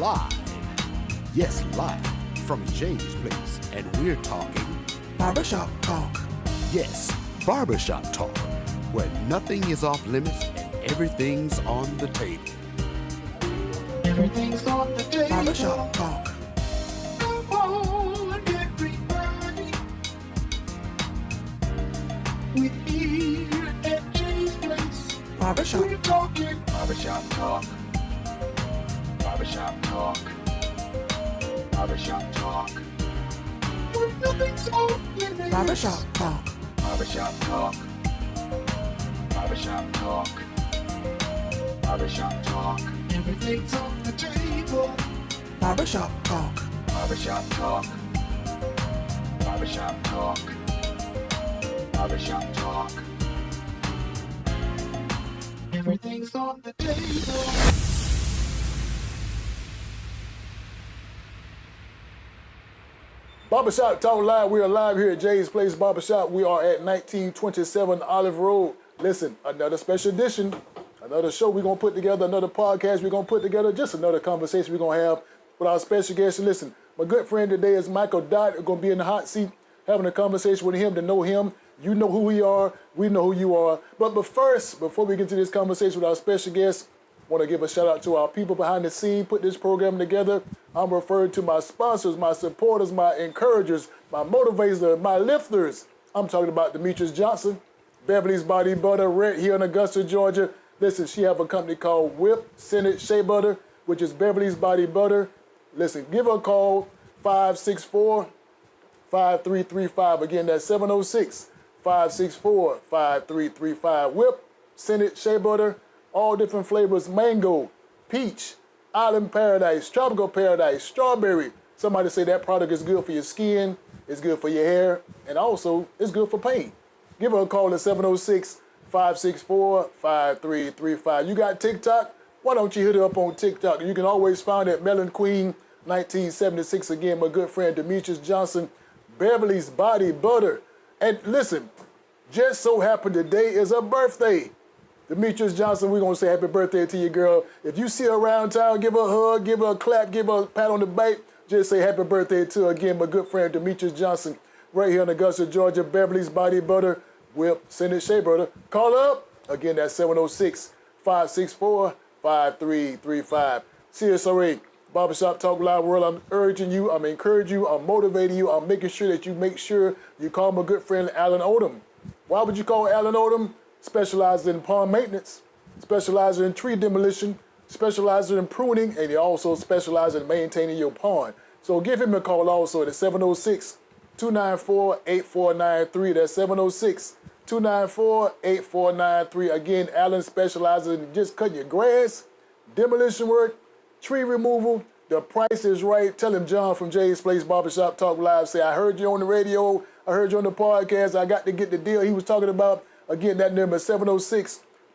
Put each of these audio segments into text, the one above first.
live. Yes, live from James Place. And we're talking Barbershop Talk. Yes, Barbershop Talk, where nothing is off limits and everything's on the table. Everything's on the table. Barbershop Talk. Come on, everybody. We're here at James Place. Barbershop. We're talking Barbershop Talk. Barbershop Talk. Barbershop Talk. Where nothing's off limits. Barbershop Talk. Barbershop Talk. Barbershop Talk. Barbershop Talk. Everything's on the table. Barbershop Talk. Barbershop Talk. Barbershop Talk. Barbershop Talk. Everything's on the table. Barbershop Talk Live. We are live here at Jay's Place Barbershop. We are at 1927 Olive Road. Listen, another special edition, another show we're going to put together, another podcast we're going to put together, just another conversation we're going to have with our special guest. Listen, my good friend today is Michael Dott. We're going to be in the hot seat having a conversation with him to know him. You know who we are. We know who you are. But first, before we get to this conversation with our special guest, I want to give a shout out to our people behind the scene, put this program together. I'm referring to my sponsors, my supporters, my encouragers, my motivators, my lifters. I'm talking about Demetrius Johnson, Beverly's Body Butter, right here in Augusta, Georgia. Listen, she have a company called Whip Scented Shea Butter, which is Beverly's Body Butter. Listen, give her a call, 564-5335. Again, that's 706-564-5335. Whip Scented Shea Butter. All different flavors, mango, peach, island paradise, tropical paradise, strawberry. Somebody say that product is good for your skin, it's good for your hair, and also it's good for pain. Give her a call at 706-564-5335. You got TikTok? Why don't you hit her up on TikTok? You can always find it at Melon Queen 1976. Again, my good friend Demetrius Johnson, Beverly's Body Butter. And listen, just so happened today is her birthday. Demetrius Johnson, we're going to say happy birthday to you, girl. If you see her around town, give her a hug, give her a clap, give her a pat on the back. Just say happy birthday to her. Again, my good friend Demetrius Johnson, right here in Augusta, Georgia, Beverly's Body Butter, Whip Scented Shea Butter. Call her up. Again, that's 706-564-5335. CSRA, Barbershop Talk Live World, I'm urging you, I'm encouraging you, I'm motivating you, I'm making sure that you make sure you call my good friend Alan Odom. Why would you call Alan Odom? Specializes in pond maintenance, specializes in tree demolition, specializes in pruning, and he also specializes in maintaining your pond. So give him a call also at 706-294-8493. That's 706-294-8493. Again, Alan specializes in just cutting your grass, demolition work, tree removal. The price is right. Tell him John from Jay's Place Barbershop Talk Live. Say, I heard you on the radio. I heard you on the podcast. I got to get the deal he was talking about. Again, that number is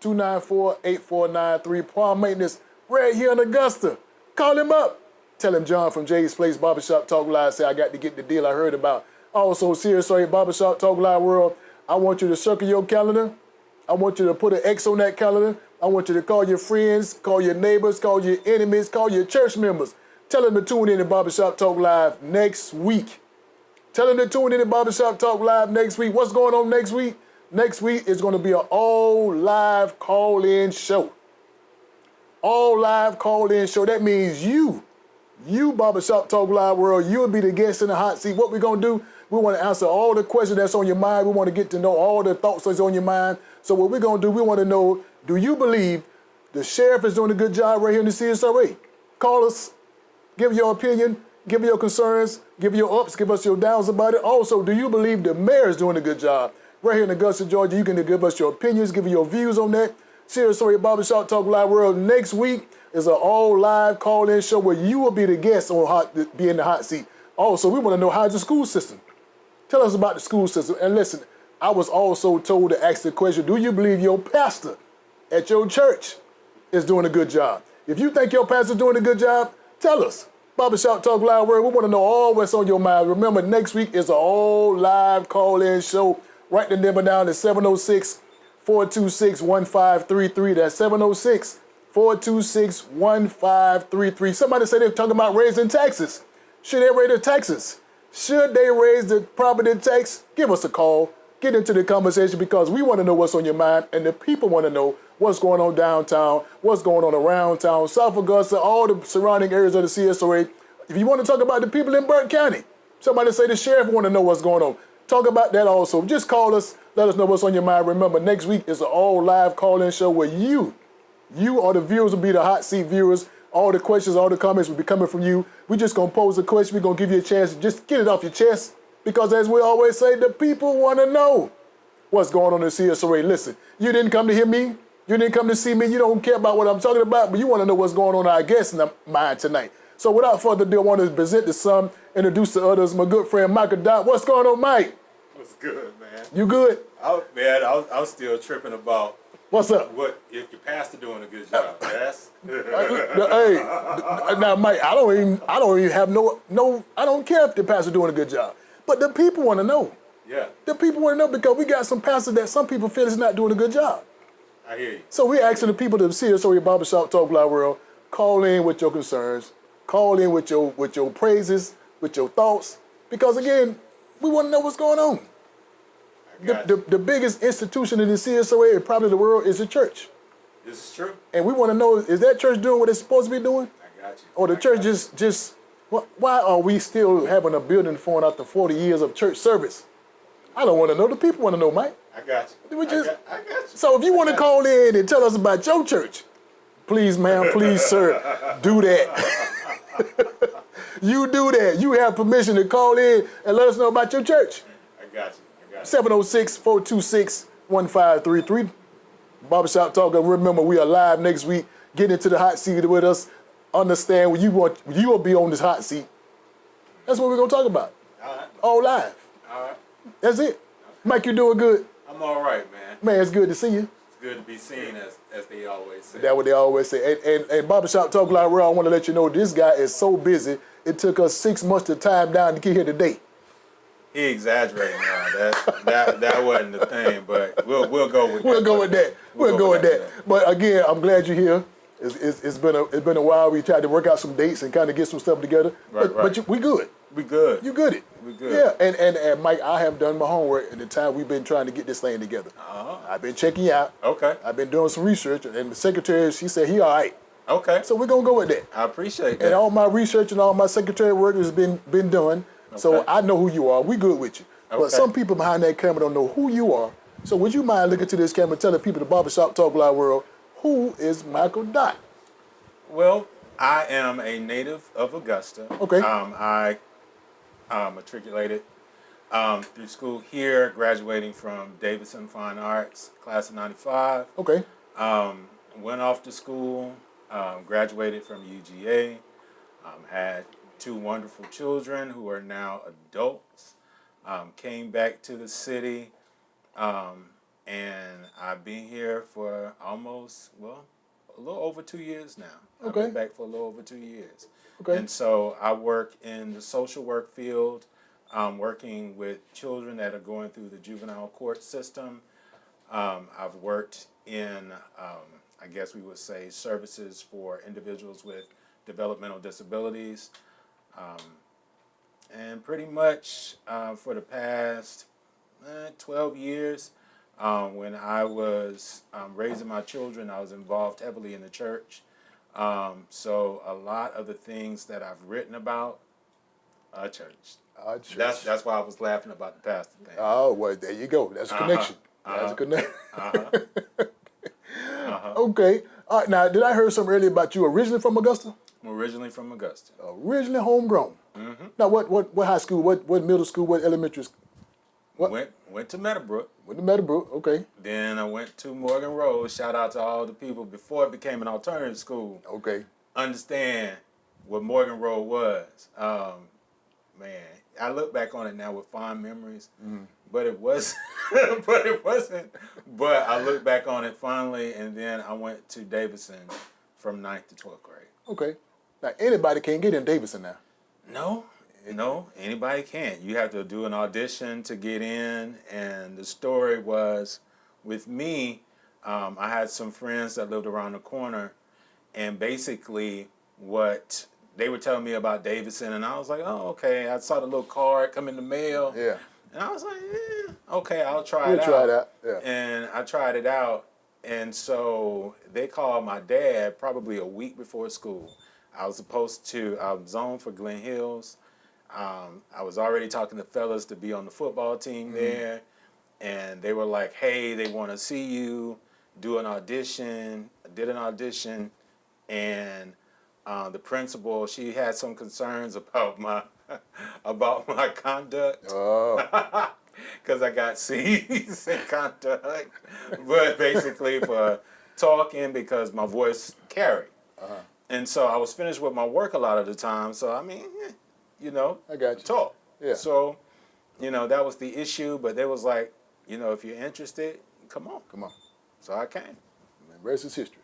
706-294-8493. Pond maintenance right here in Augusta. Call him up. Tell him John from Jay's Place Barbershop Talk Live. Say, I got to get the deal I heard about. Also, seriously, Barbershop Talk Live World, I want you to circle your calendar. I want you to put an X on that calendar. I want you to call your friends, call your neighbors, call your enemies, call your church members. Tell them to tune in to Barbershop Talk Live next week. Tell them to tune in to Barbershop Talk Live next week. What's going on next week? Next week is going to be an all-live call-in show. All-live call-in show. That means you Barbershop Talk Live World, you'll be the guest in the hot seat. What we're going to do, we want to answer all the questions that's on your mind. We want to get to know all the thoughts that's on your mind. So what we're going to do, we want to know, do you believe the sheriff is doing a good job right here in the CSRA? Call us, give your opinion, give your concerns, give your ups, give us your downs about it. Also, do you believe the mayor is doing a good job? Right here in Augusta, Georgia, you can give us your opinions, give your views on that. Seriously, Barbershop Talk Live World next week is an all-live call-in show where you will be the guest on be in the hot seat. Also, we want to know how's the school system. Tell us about the school system. And listen, I was also told to ask the question, do you believe your pastor at your church is doing a good job? If you think your pastor's doing a good job, tell us. Barbershop Talk Live World, we want to know all what's on your mind. Remember, next week is an all-live call-in show. Write the number down at 706-426-1533. That's 426-1533. Somebody said they're talking about raising taxes. Should they raise the taxes? Should they raise the property tax? Give us a call. Get into the conversation because we want to know what's on your mind and the people want to know what's going on downtown, what's going on around town, South Augusta, all the surrounding areas of the CSOA. If you want to talk about the people in Burke County, somebody say the sheriff want to know what's going on. Talk about that also. Just call us. Let us know what's on your mind. Remember, next week is an all-live call-in show where you or the viewers will be the hot seat viewers. All the questions, all the comments will be coming from you. We're just going to pose a question. We're going to give you a chance to just get it off your chest. Because as we always say, the people want to know what's going on in the CSOA. Listen, you didn't come to hear me. You didn't come to see me. You don't care about what I'm talking about, but you want to know what's going on in our guests' mind tonight. So without further ado, I want to present to some, introduce to others, my good friend Michael Dot. What's going on, Mike? What's good, man? You good? I was still tripping about What's up? what if your pastor doing a good job. Yes. Hey, now Mike, I don't even have no. I don't care if the pastor doing a good job, but the people want to know. Yeah, The people want to know because we got some pastors that some people feel is not doing a good job. I hear you. So we're asking the people to see us on your Barbershop Talk Live World. Call in with your concerns. Call in with your praises, with your thoughts. Because again, we want to know what's going on. The biggest institution in the CSOA and probably the world is the church. This is true. And we want to know, is that church doing what it's supposed to be doing? I got you. Or the church just why are we still having a building for after 40 years of church service? I don't want to know. The people want to know, Mike. I got you. We just, I got you. So if you want to call in and tell us about your church, please, ma'am, please, sir, do that. You do that. You have permission to call in and let us know about your church. I got you. 706-426-1533. Barbershop Talk. Remember, we are live next week. Get into the hot seat with us. Understand when you will be on this hot seat. That's what we're going to talk about. All right. All live. All right. That's it. Mike, you doing good? I'm all right, man. Man, it's good to see you. It's good to be seen, as they always say. That's what they always say. And Barbershop Talk Live World, I want to let you know this guy is so busy. It took us 6 months to time down to get here today. He exaggerating now. That wasn't the thing, but we'll go with that. We'll go with that. We'll go with that. But again, I'm glad you're here. It's been a while. We tried to work out some dates and kind of get some stuff together. Right. But we good. We good. You good? We good. Yeah. And Mike, I have done my homework in the time we've been trying to get this thing together. I've been checking you out. Okay. I've been doing some research, and the secretary, she said he all right. Okay. So we're gonna go with that. I appreciate that. And all my research and all my secretary work has been done. So I know who you are. We good with you. Okay. But some people behind that camera don't know who you are. So would you mind looking to this camera and telling people the Barbershop Talk Live World, who is Michael Dot? Well, I am a native of Augusta. Okay. I matriculated through school here, graduating from Davidson Fine Arts, class of '95. Okay. Went off to school, graduated from UGA, had 2 wonderful children who are now adults, came back to the city, and I've been here for almost, a little over 2 years now. Okay. I've been back for a little over 2 years. Okay. And so I work in the social work field, working with children that are going through the juvenile court system. I've worked in, I guess we would say, services for individuals with developmental disabilities. And pretty much for the past 12 years, when I was raising my children, I was involved heavily in the church. So a lot of the things that I've written about are church. That's why I was laughing about the pastor thing. Oh, well, there you go. That's a connection. That's a connection. Okay. All right, now, did I hear something earlier about you originally from Augusta? I'm originally from Augusta. Originally homegrown. Mm-hmm. Now, what high school, what middle school, what elementary school? What? Went to Meadowbrook. Went to Meadowbrook, okay. Then I went to Morgan Road. Shout out to all the people before it became an alternative school. Okay. Understand what Morgan Road was. Man, I look back on it now with fond memories, but it was, but it wasn't. But I look back on it fondly, and then I went to Davidson from 9th to 12th grade. Okay. Now, anybody can get in Davidson now. No, anybody can't. You have to do an audition to get in, and the story was, with me, I had some friends that lived around the corner, and basically what they were telling me about Davidson, and I was like, oh, okay. I saw the little card come in the mail. Yeah. And I was like, okay, I'll try We'll it out. try it out. Yeah. And I tried it out. And so they called my dad probably a week before school. I was zoned for Glen Hills. I was already talking to fellas to be on the football team there. And they were like, hey, they want to see you, do an audition. I did an audition. And the principal, she had some concerns about my conduct. Oh. Because I got C's in conduct. But basically for talking, because my voice carried. And so I was finished with my work a lot of the time. So, I mean, I got you. talk. Yeah. So, that was the issue. But they was like, if you're interested, come on. Come on. So I came. And the rest is history.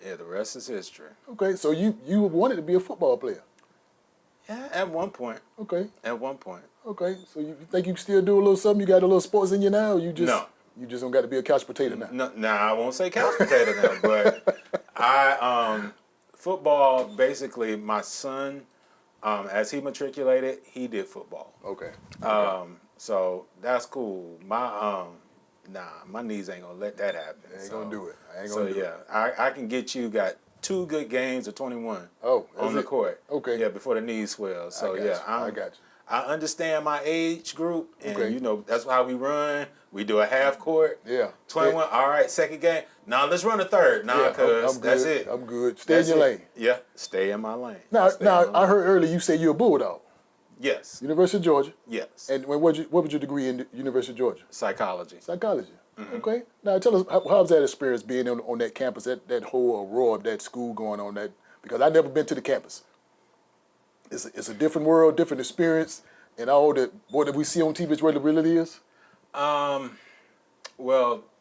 Yeah, the rest is history. Okay, so you wanted to be a football player. Yeah, at one point. Okay. At one point. Okay, so you think you can still do a little something? You got a little sports in you now, or you just No. You just don't got to be a couch potato now. No, nah, I won't say couch potato now, but football. Basically, my son, as he matriculated, he did football. Okay. So that's cool. My knees ain't gonna let that happen. I ain't gonna do it. I can get you. Got 2 good games of 21. Oh, on the court. Okay. Yeah, before the knees swell. So I got you. I understand my age group, and Okay. that's how we run. We do a half court. Yeah. 21. All right, second game. Now let's run a third. Nah, cause that's it. I'm good. Stay in your lane. Yeah, stay in my lane. Now, Stay in my I lane. heard earlier you say you're a Bulldog. Yes. University of Georgia. Yes. And what was your degree in the University of Georgia? Psychology. Psychology. Okay. Now tell us, how's that experience being on that campus, that whole roar of that school going on that? Because I've never been to the campus. It's a different world, different experience, and all that. What we see on TV is what it really is. Well,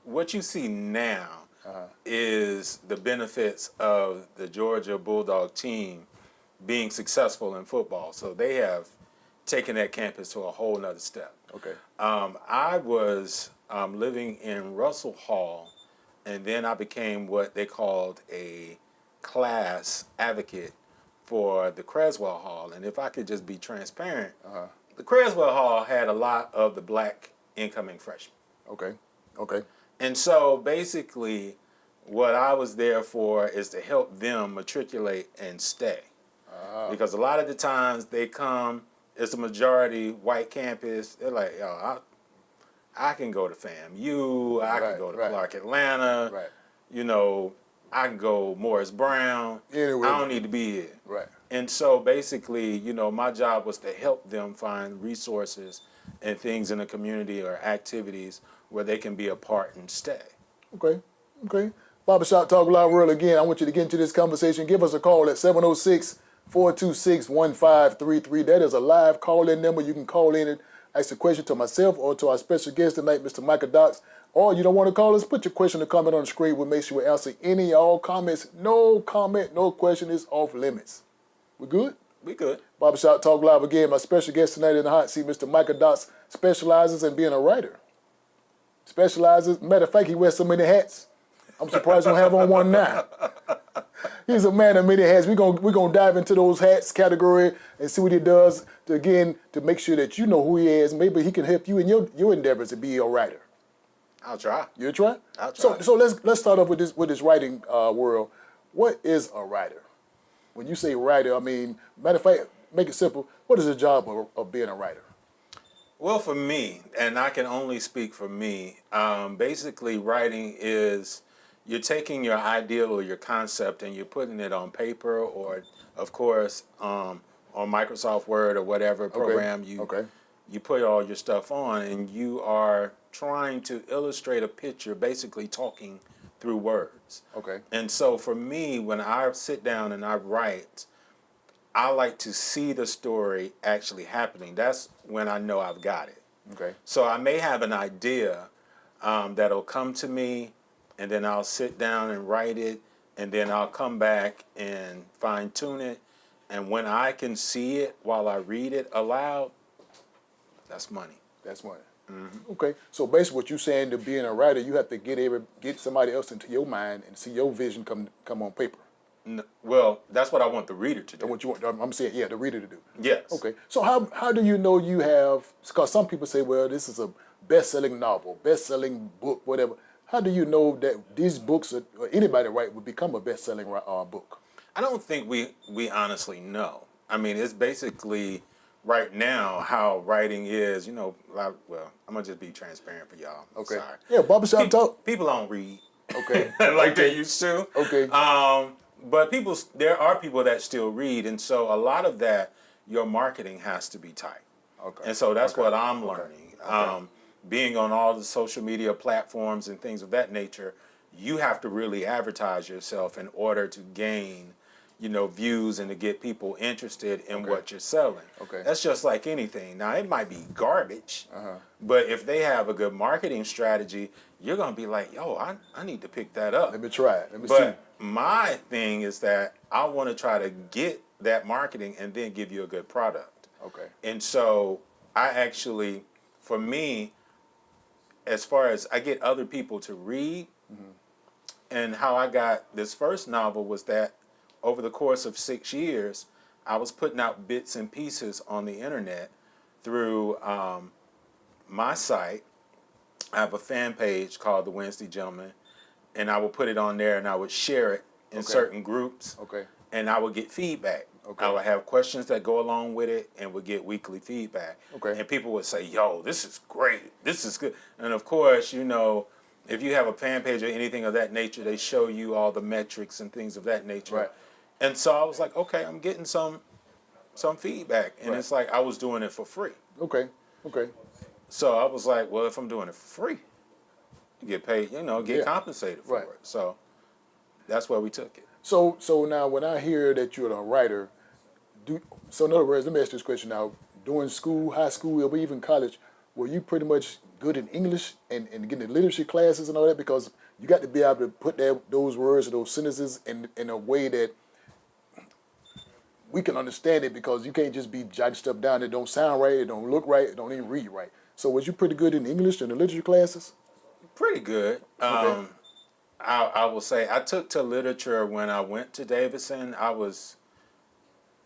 what you see now is the benefits of the Georgia Bulldog team being successful in football. So they have taken that campus to a whole nother step. Okay. I was living in Russell Hall, and then I became what they called a class advocate for the Creswell Hall. And if I could just be transparent, the Creswell Hall had a lot of the black incoming freshmen. Okay. Okay. And so basically what I was there for is to help them matriculate and stay. Because a lot of the times they come, it's a majority white campus. They're like, yo, I can go to FAMU, I can go to Clark Atlanta, I can go Morris Brown. Anyway. I don't need to be here. Right. And so basically, my job was to help them find resources and things in the community or activities where they can be a part and stay. Okay. Okay. Barbershop Talk Live World again. I want you to get into this conversation. Give us a call at 706-426-1533. That is a live call-in number. You can call in and ask a question to myself or to our special guest tonight, Mr. Michael Dox. Or you don't want to call us, put your question or comment on the screen. We'll make sure we answer any all comments. No comment, no question is off limits. We good? We good. Barbershop Talk Live again. My special guest tonight in the hot seat, Mr. Michael Dox, specializes in being a writer. Matter of fact, he wears so many hats. I'm surprised I don't have on one now. He's a man of many hats. We're gonna dive into those hats category and see what he does to make sure that you know who he is. Maybe he can help you in your endeavors to be a writer. I'll try. You'll try? I'll try. So let's start off with this writing world. What is a writer? When you say writer, I mean, matter of fact, make it simple. What is the job of being a writer? Well, for me, and I can only speak for me, basically writing is you're taking your ideal or your concept and you're putting it on paper or, of course, on Microsoft Word or whatever program you put all your stuff on, and you are trying to illustrate a picture, basically talking through words. Okay. And so for me, when I sit down and I write, I like to see the story actually happening. That's when I know I've got it. Okay. So I may have an idea that'll come to me, and then I'll sit down and write it, and then I'll come back and fine tune it. And when I can see it while I read it aloud, that's money. That's money. Mm-hmm. Okay. So basically what you're saying, to being a writer, you have to get somebody else into your mind and see your vision come on paper. Well, that's what I want the reader to That's do. what you want. I'm saying, yeah, the reader to do. Yes. Okay. So how do you know you have? Because some people say, well, this is a best-selling novel, best-selling book, whatever. How do you know that these books, or anybody write, would become a best-selling book? I don't think we honestly know. I mean, it's basically right now how writing is. You know, well, I'm gonna just be transparent for y'all. Okay. Sorry. Yeah, barbershop talk. People don't read Okay. like they used to. Okay. But there are people that still read, and so a lot of that, your marketing has to be tight. Okay. And so that's Okay. what I'm Okay. learning. Okay. Being on all the social media platforms and things of that nature, you have to really advertise yourself in order to gain, views and to get people interested in what you're selling. Okay. That's just like anything. Now, it might be garbage, but if they have a good marketing strategy, you're going to be like, yo, I need to pick that up. Let me try it. Let me But see. my thing is that I want to try to get that marketing and then give you a good product. Okay. And so I actually, for me, as far as I get other people to read, and how I got this first novel was that over the course of 6 years, I was putting out bits and pieces on the internet through my site. I have a fan page called The Wednesday Gentleman, and I would put it on there and I would share it in certain groups, Okay. and I would get feedback. Okay. I would have questions that go along with it and would get weekly feedback. Okay. And people would say, yo, this is great. This is good. And of course, if you have a fan page or anything of that nature, they show you all the metrics and things of that nature. Right. And so I was like, okay, I'm getting some feedback. And Right. it's like I was doing it for free. Okay. Okay. So I was like, well, if I'm doing it for free, you get paid, get Yeah. compensated for Right. it. So that's where we took it. So now when I hear that you're a writer, so in other words, let me ask you this question now. During school, high school, or even college, were you pretty much good in English and getting the literature classes and all that? Because you got to be able to put those words or those sentences in a way that we can understand it, because you can't just be jotting stuff down that don't sound right, it don't look right, it don't even read right. So was you pretty good in English and the literature classes? Pretty good. Okay. I will say I took to literature when I went to Davidson. I was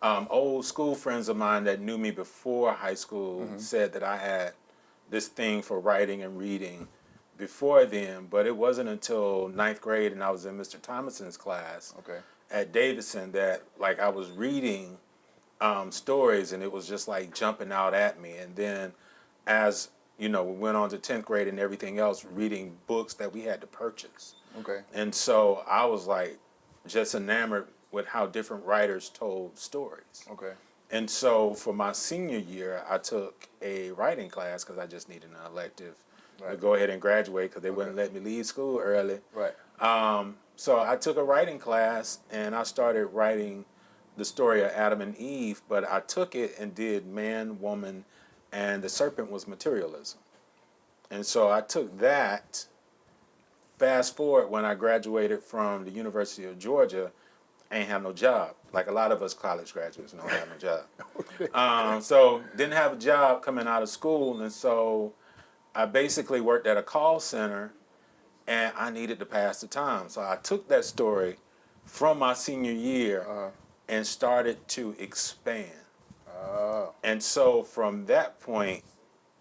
old school friends of mine that knew me before high school said that I had this thing for writing and reading before then, but it wasn't until 9th grade and I was in Mr. Thomason's class Okay. at Davidson that I was reading stories and it was just like jumping out at me. And then as we went on to 10th grade and everything else, reading books that we had to purchase. Okay. And so I was just enamored with how different writers told stories. Okay. And so for my senior year, I took a writing class because I just needed an elective to go ahead and graduate because they wouldn't let me leave school early. Right. So I took a writing class and I started writing the story of Adam and Eve, but I took it and did man, woman, and the serpent was materialism. And so I took that. Fast forward, when I graduated from the University of Georgia, I ain't have no job. Like a lot of us college graduates don't have no job. So didn't have a job coming out of school, and so I basically worked at a call center, and I needed to pass the time. So I took that story from my senior year and started to expand. And so from that point,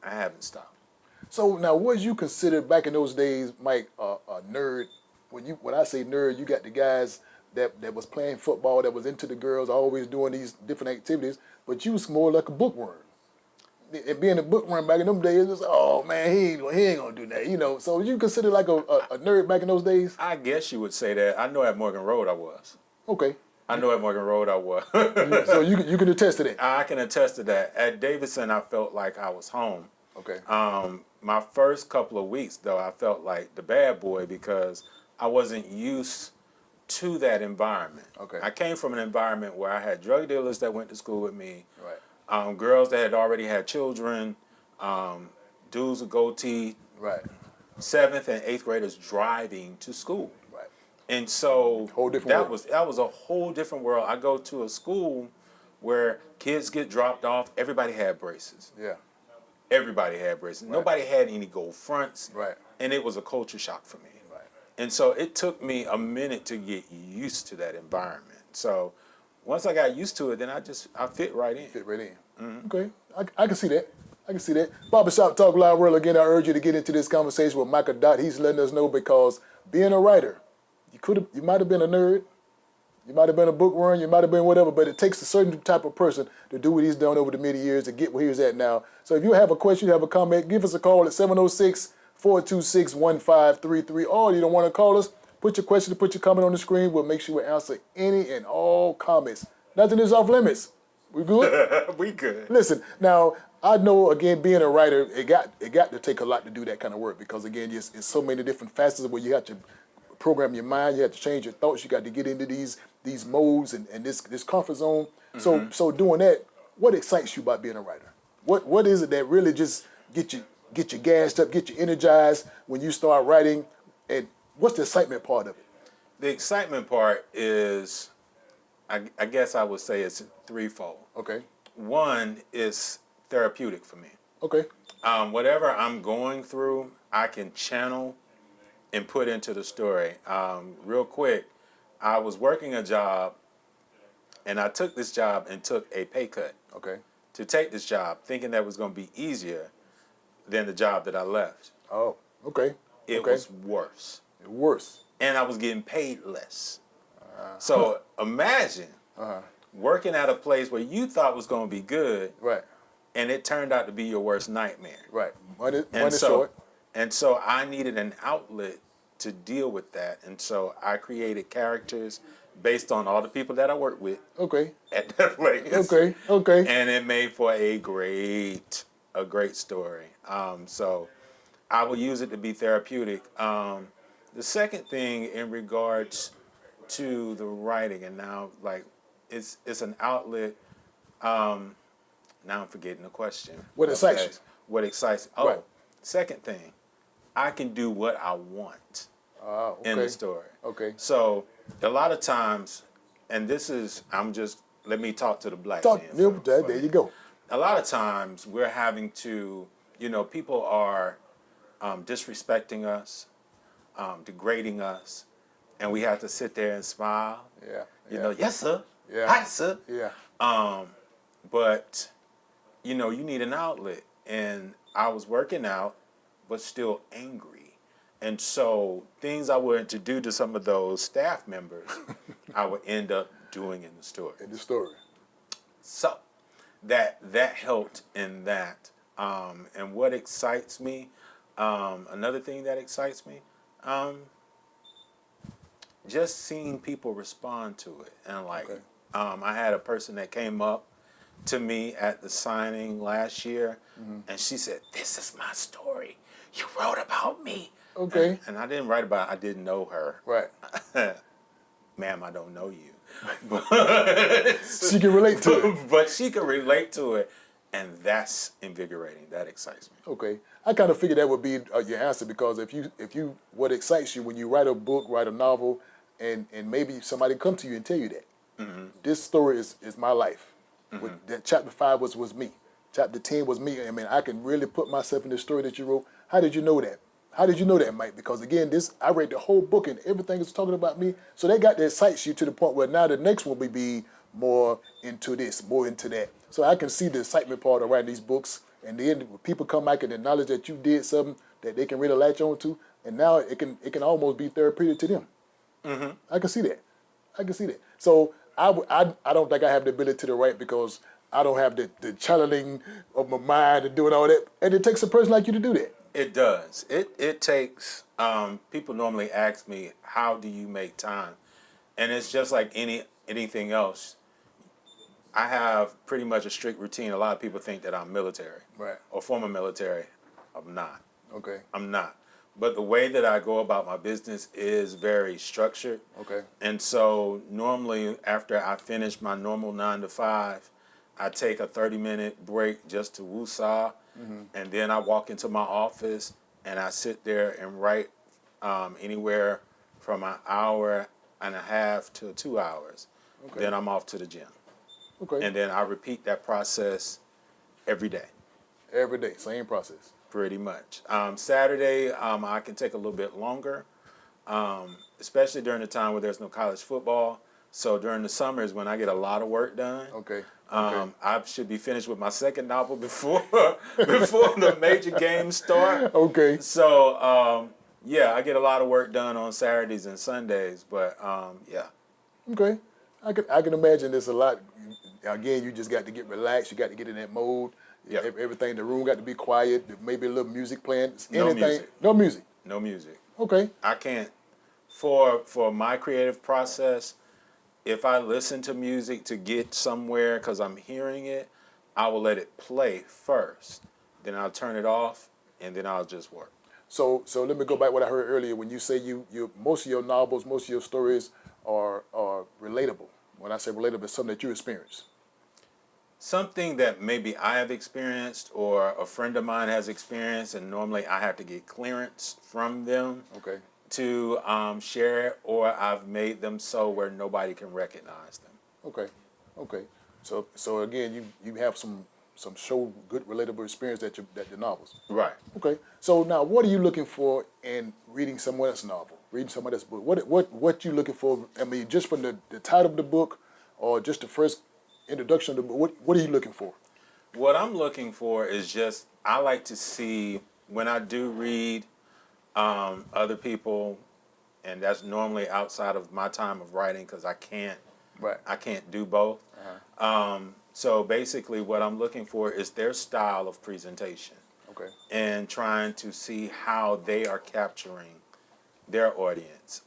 I haven't stopped. So now, was you considered back in those days, Mike, a nerd? When I say nerd, you got the guys that was playing football, that was into the girls, always doing these different activities, but you was more like a bookworm. And being a bookworm back in them days, it's oh man, he ain't gonna do that, So you considered like a nerd back in those days? I guess you would say that. I know at Morgan Road I was. Okay. I know at Morgan Road I was. So you can attest to that? I can attest to that. At Davidson, I felt like I was home. Okay. My first couple of weeks, though, I felt like the bad boy because I wasn't used to that environment. Okay. I came from an environment where I had drug dealers that went to school with me, Right. Girls that had already had children, dudes with goatee, Right. 7th and 8th graders driving to school. Right. And so Whole different that world. was a whole different world. I go to a school where kids get dropped off. Everybody had braces. Yeah. Everybody had braces. Nobody had any gold fronts. Right. And it was a culture shock for me. Right. And so it took me a minute to get used to that environment. So once I got used to it, then I fit right in. Fit right in. Okay, I can see that. I can see that. Barbershop Talk Live World, again, I urge you to get into this conversation with Micah Dot. He's letting us know because being a writer, you might have been a nerd, you might have been a bookworm, you might have been whatever, but it takes a certain type of person to do what he's done over the many years to get where he's at now. So if you have a question, you have a comment, give us a call at 706-426-1533. Or you don't want to call us, put your question, put your comment on the screen. We'll make sure we answer any and all comments. Nothing is off limits. We good? We good. Listen, now, I know, again, being a writer, it got to take a lot to do that kind of work because, again, it's so many different facets where you have to program your mind, you have to change your thoughts, you got to get into these modes and this comfort zone. So doing that, what excites you about being a writer? What is it that really just get you gassed up, get you energized when you start writing, and what's the excitement part of it? The excitement part is, I guess I would say it's threefold. Okay. One is therapeutic for me. Okay. Whatever I'm going through, I can channel and put into the story. Real quick, I was working a job, and I took this job and took a pay cut Okay. to take this job, thinking that was going to be easier than the job that I left. Oh, okay. It Okay. was worse. Worse. And I was getting paid less. So imagine working at a place where you thought was going to be good, Right. and it turned out to be your worst nightmare. Right. Money And short. so I needed an outlet to deal with that. And so I created characters based on all the people that I worked with Okay. at that place. Okay. Okay. And it made for a great story. So I will use it to be therapeutic. The second thing in regards to the writing, and now like it's an outlet. Now I'm forgetting the question. What excites you? What excites? Oh, Right. second thing, I can do what I want Okay. in the story. Okay. So a lot of times, and this is, let me talk to the black Talk, man. there you go. A lot of times we're having to, people are disrespecting us, degrading us, and we have to sit there and smile. Yeah. Yes, sir. Yeah. Hi, sir. Yeah. But, you need an outlet. And I was working out, but still angry. And so things I wanted to do to some of those staff members, I would end up doing in the story. In the story. So that helped in that. And what excites me, another thing that excites me, just seeing people respond to it. And like, Okay. I had a person that came up to me at the signing last year, and she said, "This is my story. You wrote about me." Okay. And I didn't write about it. I didn't know her. Right. Ma'am, I don't know you. She can relate to it. But she can relate to it, and that's invigorating. That excites me. Okay. I kind of figured that would be your answer because if you what excites you when you write a book, write a novel, and maybe somebody come to you and tell you that this story is my life. That chapter 5 was me. Chapter 10 was me. I mean, I can really put myself in the story that you wrote. How did you know that? How did you know that, Mike? Because again, I read the whole book and everything is talking about me. So that got to excite you to the point where now the next one will be more into this, more into that. So I can see the excitement part of writing these books. And then when people come back and acknowledge that you did something that they can really latch on to, and now it can almost be therapeutic to them. I can see that. I can see that. So I don't think I have the ability to write because I don't have the channeling of my mind and doing all that. And it takes a person like you to do that. It does. It takes, people normally ask me, how do you make time? And it's just like anything else. I have pretty much a strict routine. A lot of people think that I'm military. Right. Or former military. I'm not. Okay. I'm not. But the way that I go about my business is very structured. Okay. And so normally after I finish my normal 9 to 5, I take a 30-minute break just to woosah. And then I walk into my office and I sit there and write anywhere from an hour and a half to 2 hours. Okay. Then I'm off to the gym. Okay. And then I repeat that process every day. Every day, same process. Pretty much. Saturday, I can take a little bit longer. especially during the time where there's no college football. So during the summer is when I get a lot of work done. Okay. I should be finished with my second novel before before the major games start. Okay. So yeah, I get a lot of work done on Saturdays and Sundays. But yeah. Okay. I can imagine there's a lot. Again, you just got to get relaxed. You got to get in that mode. Yeah. Everything in the room got to be quiet. Maybe a little music playing. No Anything. music. No music. No music. Okay. I can't. For my creative process, if I listen to music to get somewhere because I'm hearing it, I will let it play first. Then I'll turn it off, and then I'll just work. So let me go back to what I heard earlier when you say you most of your novels, most of your stories are relatable. When I say relatable, it's something that you experience. Something that maybe I have experienced or a friend of mine has experienced, and normally I have to get clearance from them Okay. to share it, or I've made them so where nobody can recognize them. Okay. Okay. So again, you have some show good relatable experience that your novels. Right. Okay. So now, what are you looking for in reading someone else's novel, reading someone else's book? What you looking for? I mean, just from the title of the book, or just the first introduction of the book. What are you looking for? What I'm looking for is just, I like to see when I do read other people, and that's normally outside of my time of writing because I can't do both. So basically, what I'm looking for is their style of presentation. Okay. And trying to see how they are capturing their audience.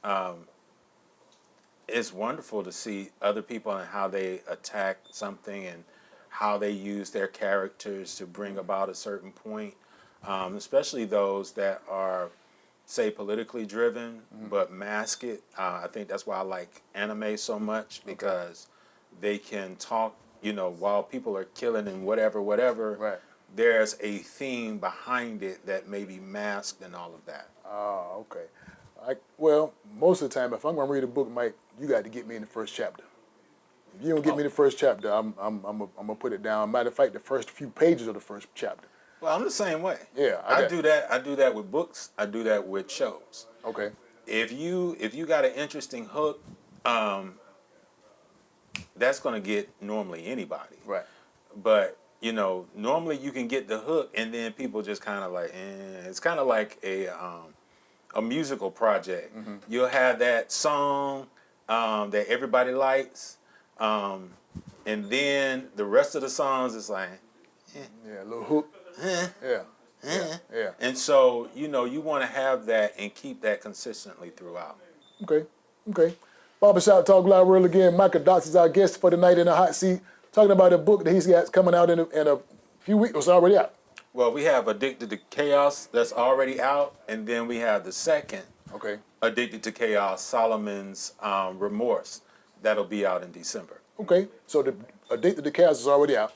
It's wonderful to see other people and how they attack something and how they use their characters to bring about a certain point, especially those that are, say, politically driven, but mask it. I think that's why I like anime so much, because they can talk, while people are killing and whatever, Right. there's a theme behind it that may be masked and all of that. Oh, okay. Well, most of the time, if I'm going to read a book, Mike, you got to get me in the first chapter. If you don't get me in the first chapter, I'm gonna put it down. Matter of fact, the first few pages of the first chapter. Well, I'm the same way. Yeah, I do that. I do that with books. I do that with shows. Okay. If you got an interesting hook, that's going to get normally anybody. Right. But normally you can get the hook, and then people just kind of like, It's kind of like a musical project. You'll have that song that everybody likes, and then the rest of the songs is like, Yeah, a little hook. Yeah. And so you want to have that and keep that consistently throughout. Okay. Barbershop Talk Live World again. Michael Dots is our guest for tonight in the hot seat, talking about a book that he's got coming out in a few weeks. It's already out. Well, we have Addicted to Chaos that's already out, and then we have the second, Okay. Addicted to Chaos, Solomon's Remorse, that'll be out in December. Okay. So the Addicted to Chaos is already out.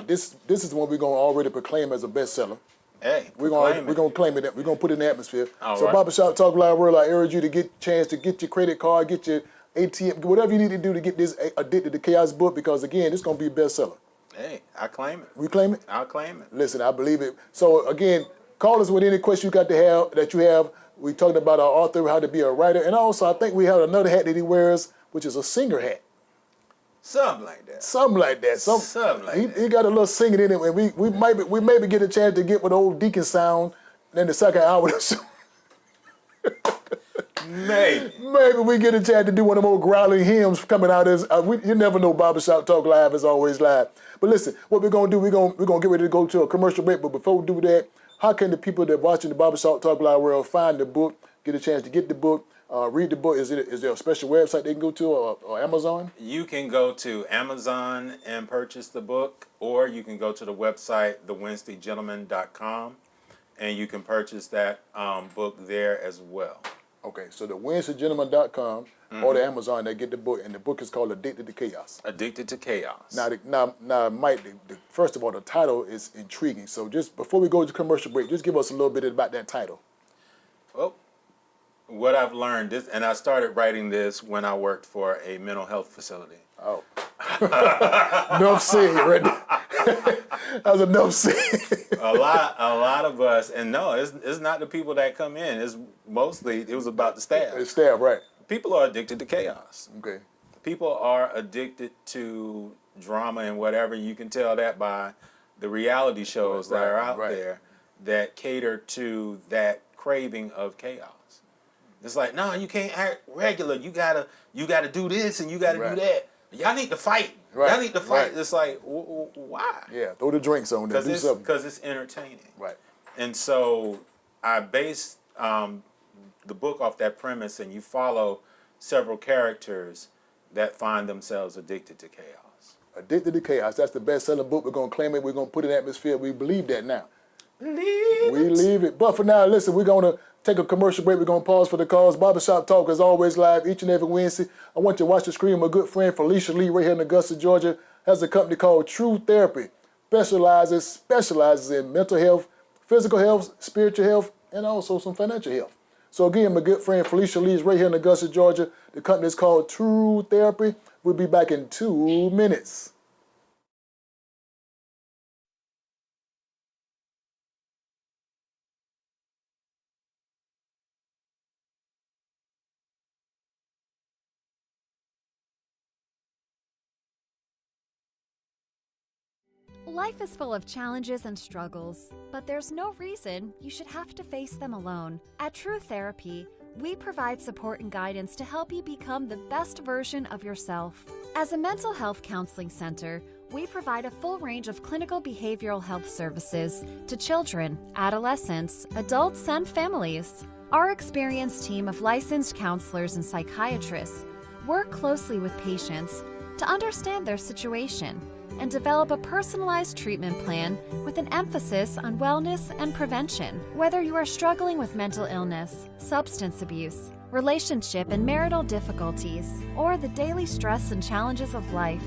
This is the one we're gonna already proclaim as a bestseller. Hey, We're gonna claim it. We're gonna put it in the atmosphere. All So right. Barbershop Talk Live World, I urge you to get a chance to get your credit card, get your ATM, whatever you need to do to get this Addicted to Chaos book, because again, it's gonna be a bestseller. Hey, I claim it. We claim it. I'll claim it. Listen, I believe it. So again, call us with any question that you have. We talked about our author, how to be a writer, and also I think we have another hat that he wears, which is a singer hat. Something like that. Something like that. Something like He got a little singing in it, and we maybe get a chance to get with old Deacon sound in the second hour or so. Maybe. Maybe we get a chance to do one of those growling hymns coming out as you never know. Barbershop Talk Live is always live. But listen, what we're gonna do, we're gonna get ready to go to a commercial break. But before we do that, how can the people that are watching the Barbershop Talk Live World find the book, get a chance to get the book, read the book? Is there a special website they can go to, or Amazon? You can go to Amazon and purchase the book, or you can go to the website, thewednesdaygentleman.com, and you can purchase that book there as well. Okay, so the WednesdayGentleman.com or the Amazon, they get the book, and the book is called Addicted to Chaos. Addicted to Chaos. Now, Mike, first of all, the title is intriguing. So just before we go to commercial break, just give us a little bit about that title. Well, what I've learned is, and I started writing this when I worked for a mental health facility. Oh. Enough said, right there. That was enough said. a lot of us, and no, it's not the people that come in. It's mostly it was about the staff. It's staff, right? People are addicted to chaos. Okay. People are addicted to drama and whatever. You can tell that by the reality shows that are out there that cater to that craving of chaos. It's like, no, you can't act regular. You gotta do this and you gotta do that. Y'all need to fight. Y'all need to fight. It's like, why? Yeah, throw the drinks on there. Do something. Because it's entertaining. Right. And so I based the book off that premise, and you follow several characters that find themselves addicted to chaos. Addicted to Chaos. That's the best-selling book. We're going to claim it. We're going to put it in atmosphere. We believe that now. We believe it. But for now, listen, we're going to take a commercial break. We're going to pause for the calls. Barbershop Talk is always live each and every Wednesday. I want you to watch the screen. My good friend Felicia Lee right here in Augusta, Georgia, has a company called True Therapy. Specializes in mental health, physical health, spiritual health, and also some financial health. So again, my good friend Felicia Lee is right here in Augusta, Georgia. The company is called True Therapy. We'll be back in 2 minutes. Life is full of challenges and struggles, but there's no reason you should have to face them alone. At True Therapy, we provide support and guidance to help you become the best version of yourself. As a mental health counseling center, we provide a full range of clinical behavioral health services to children, adolescents, adults, and families. Our experienced team of licensed counselors and psychiatrists work closely with patients to understand their situation and develop a personalized treatment plan with an emphasis on wellness and prevention. Whether you are struggling with mental illness, substance abuse, relationship and marital difficulties, or the daily stress and challenges of life,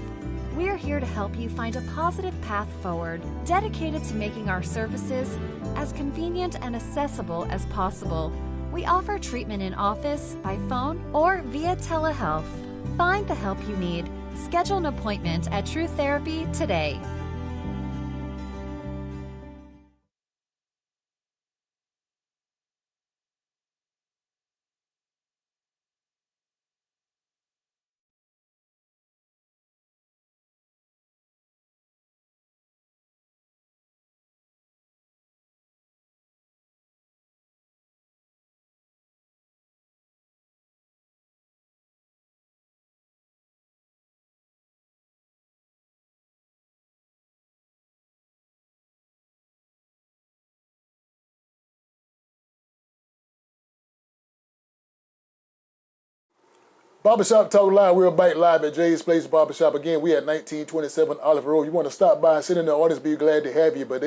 we are here to help you find a positive path forward, dedicated to making our services as convenient and accessible as possible. We offer treatment in office, by phone, or via telehealth. Find the help you need. Schedule an appointment at True Therapy today. Barbershop Talk Live. We're back live at Jay's Place Barbershop. Again, we at 1927 Olive Road. You want to stop by and sit in the audience, be glad to have you. But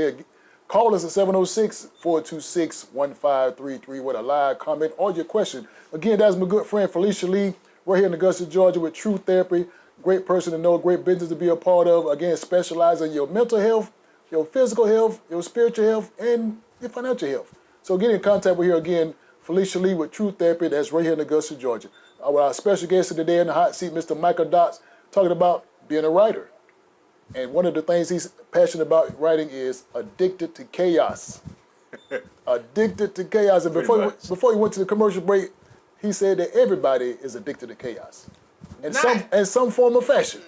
call us at 706-426-1533 with a live comment or your question. Again, that's my good friend Felicia Lee. We're here in Augusta, Georgia with True Therapy. Great person to know, great business to be a part of. Again, specializing in your mental health, your physical health, your spiritual health, and your financial health. So get in contact with her again, Felicia Lee with True Therapy. That's right here in Augusta, Georgia. Our special guest of the day in the hot seat, Mr. Michael Dotz, talking about being a writer. And one of the things he's passionate about writing is addicted to chaos. Addicted to chaos. And before he went to the commercial break, he said that everybody is addicted to chaos. In some form of fashion.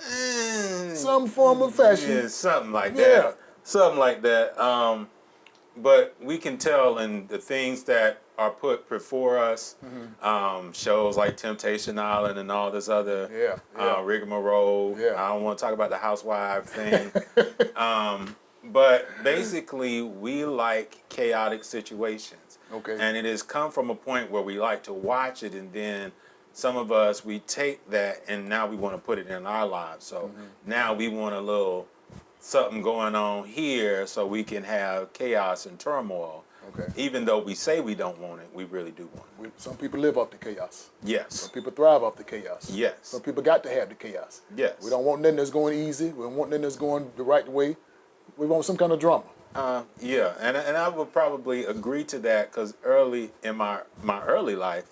Some form of fashion. Yeah, something like that. Something like that. But we can tell in the things that are put before us, shows like Temptation Island and all this other rigmarole. I don't want to talk about the housewife thing. But basically, we like chaotic situations. Okay. And it has come from a point where we like to watch it, and then some of us, we take that and now we want to put it in our lives. So now we want a little something going on here so we can have chaos and turmoil. Okay. Even though we say we don't want it, we really do want it. Some people live off the chaos. Yes. Some people thrive off the chaos. Yes. Some people got to have the chaos. Yes. We don't want nothing that's going easy. We don't want nothing that's going the right way. We want some kind of drama. Yeah, and I would probably agree to that because early in my early life,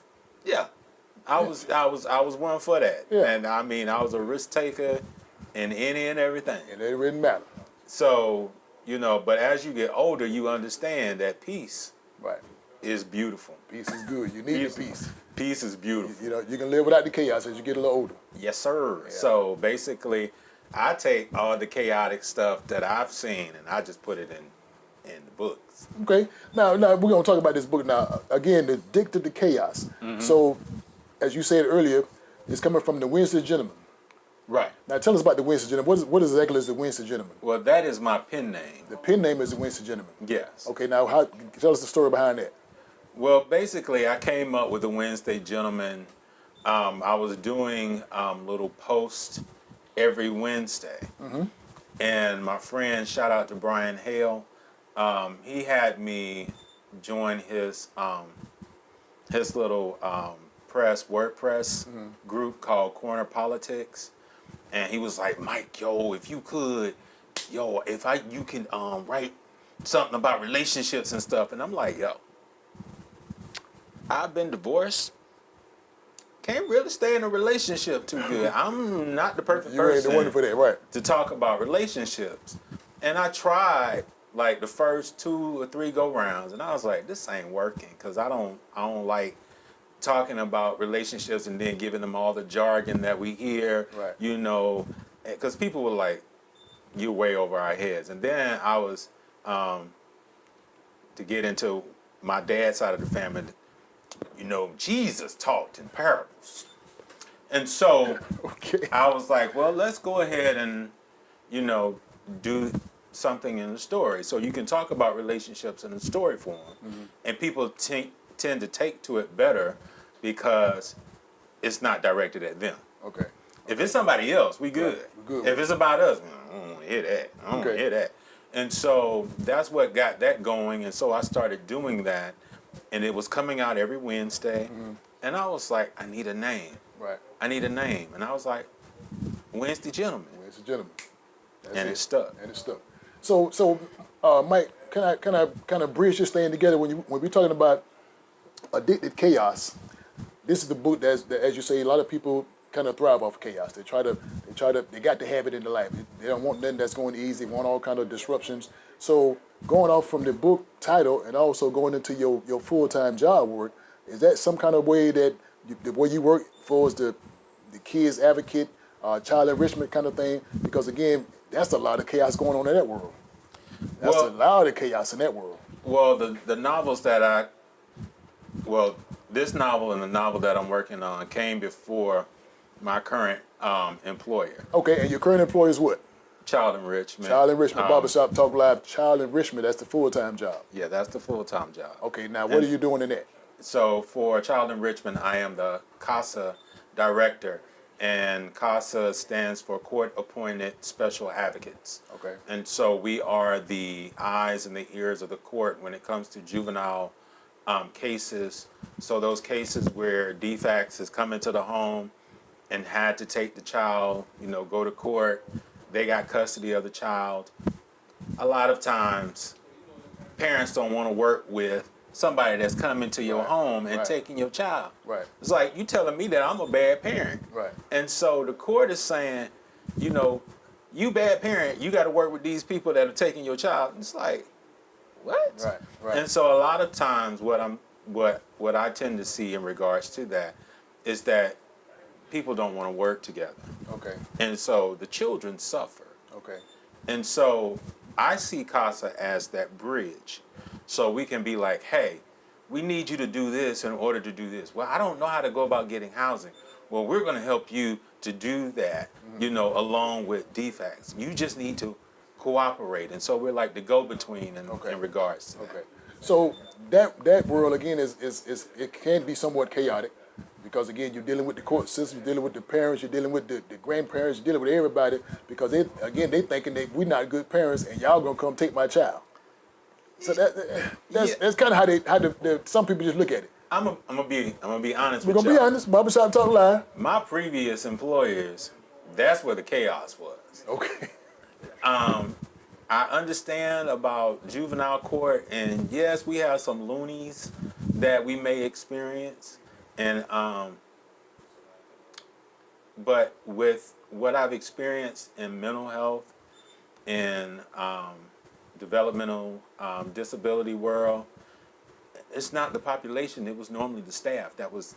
I was one for that. Yeah. And I mean, I was a risk taker. in any and everything. And it didn't matter. So, but as you get older, you understand that peace Right. is beautiful. Peace is good. You need the peace. Peace is beautiful. You can live without the chaos as you get a little older. Yes, sir. Yeah. So basically, I take all the chaotic stuff that I've seen and I just put it in the books. Okay. Now we're going to talk about this book now. Again, Addicted to Chaos. Mm-hmm. So, as you said earlier, it's coming from the Winston Gentleman. Right. Now, tell us about the Winston Gentleman. What exactly is the Winston Gentleman? Well, that is my pen name. The pen name is the Winston Gentleman. Yes. Okay. Now, tell us the story behind that. Well, basically, I came up with the Wednesday Gentleman. I was doing little posts every Wednesday. Mm-hmm. And my friend, shout out to Brian Hale, he had me join his little WordPress group called Corner Politics. And he was like, Mike, if you could, you can write something about relationships and stuff. And I'm like, I've been divorced. Can't really stay in a relationship too good. I'm not the perfect You ain't person the one for that, right? to talk about relationships. And I tried like the first 2 or 3 go-rounds, and I was like, this ain't working because I don't like talking about relationships and then giving them all the jargon that we hear, Right. Because people were like, you're way over our heads. And then I was, to get into my dad's side of the family, Jesus talked in parables. And so Okay. I was like, well, let's go ahead and, do something in the story. So you can talk about relationships in a story form. Mm-hmm. And people tend to take to it better because it's not directed at them. Okay. If it's somebody else, we good. Right. We're good. If it's about us, I don't want to hear that. I don't want to hear that. And so that's what got that going. And so I started doing that. And it was coming out every Wednesday. Mm-hmm. And I was like, I need a name. Right. I need a name. And I was like, Wednesday Gentleman. Winston Gentleman. That's And it. it stuck. And it's stuck. So, Mike, can I kind of bridge this thing together when we're talking about Addicted Chaos? This is the book that, as you say, a lot of people kind of thrive off of chaos. They got to have it in their life. They don't want nothing that's going easy. They want all kind of disruptions. So going off from the book title and also going into your full-time job work, is that some kind of way that the way you work for is the kids advocate, child enrichment kind of thing? Because again, that's a lot of chaos going on in that world. That's a lot of chaos in that world. Well, the novels that this novel and the novel that I'm working on came before my current employer. Okay, and your current employer is what? Child enrichment. Child enrichment, Barbershop Talk Live, child enrichment, that's the full-time job. Yeah, that's the full-time job. Okay, now what are you doing in that? So for child enrichment, I am the CASA director, and CASA stands for Court Appointed Special Advocates. Okay. And so we are the eyes and the ears of the court when it comes to juvenile cases. So those cases where defects has come into the home and had to take the child, go to court, they got custody of the child. A lot of times, parents don't want to work with somebody that's coming to your home and taking your child. Right. It's like, you telling me that I'm a bad parent. Right. And so the court is saying, you bad parent, you got to work with these people that are taking your child. It's like, what? Right. And so a lot of times what I tend to see in regards to that is that people don't want to work together. Okay. And so the children suffer. Okay. And so I see CASA as that bridge. So we can be like, hey, we need you to do this in order to do this. Well, I don't know how to go about getting housing. Well, we're going to help you to do that, along with defects. You just need to cooperate. And so we're like the go-between in regards to that. Okay. So that world again is it can be somewhat chaotic because again you're dealing with the court system, you're dealing with the parents, you're dealing with the grandparents, you're dealing with everybody because they thinking that we're not good parents and y'all gonna come take my child. So that's kind of how some people just look at it. I'm gonna be honest We're with gonna y'all. be honest. Barbershop Talk Live. My previous employers, that's where the chaos was. Okay. I understand about juvenile court, and yes, we have some loonies that we may experience, and but with what I've experienced in mental health, in developmental disability world, it's not the population. It was normally the staff. That was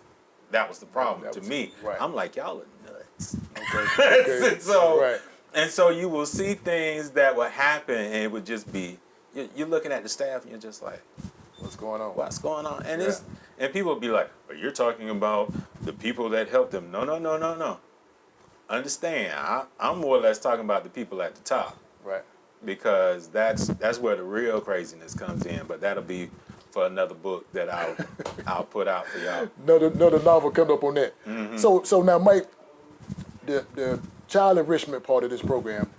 the problem to me. Right. I'm like, y'all are nuts. Okay. And so, Right. and so you will see things that would happen, and it would just be, you're looking at the staff, and you're just like, What's going on? what's going on? And Yeah. and people will be like, but you're talking about the people that helped them. No. Understand, I'm more or less talking about the people at the top, Right. because that's where the real craziness comes in. But that'll be for another book that I'll put out for y'all. Another novel coming up on that. Mm-hmm. So now, Mike, the child enrichment part of this program,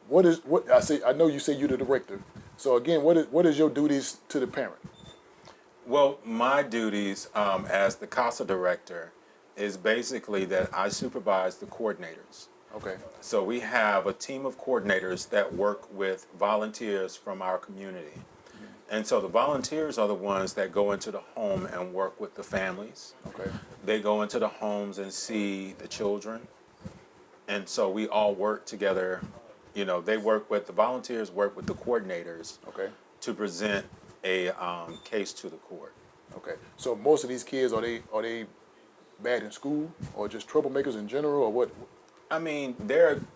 what I know you say you're the director. So again, what is your duties to the parent? Well, my duties as the CASA director is basically that I supervise the coordinators. Okay. So we have a team of coordinators that work with volunteers from our community. And so the volunteers are the ones that go into the home and work with the families. Okay. They go into the homes and see the children. And so we all work together. You know, the volunteers work with the coordinators Okay. to present a case to the court. Okay. So most of these kids, are they bad in school, or just troublemakers in general, or what? I mean,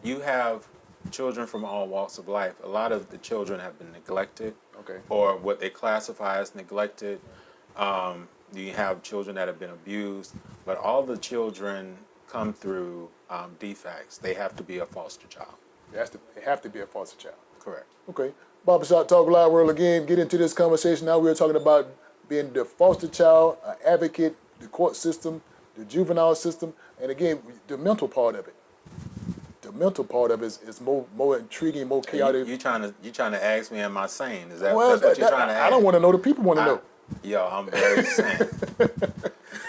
you have children from all walks of life. A lot of the children have been neglected, Okay. or what they classify as neglected. You have children that have been abused, but all the children come through defects. They have to be a foster child. They have to be a foster child. Correct. Okay. Barbershop Talk Live World again. Get into this conversation. Now we're talking about being the foster child, advocate, the court system, the juvenile system, and again, the mental part of it. The mental part of it is more intriguing, more chaotic. You trying to ask me, am I sane? Is that Well, that's what you're trying to ask? I don't want to know. The people want to know. Yo, I'm very sane.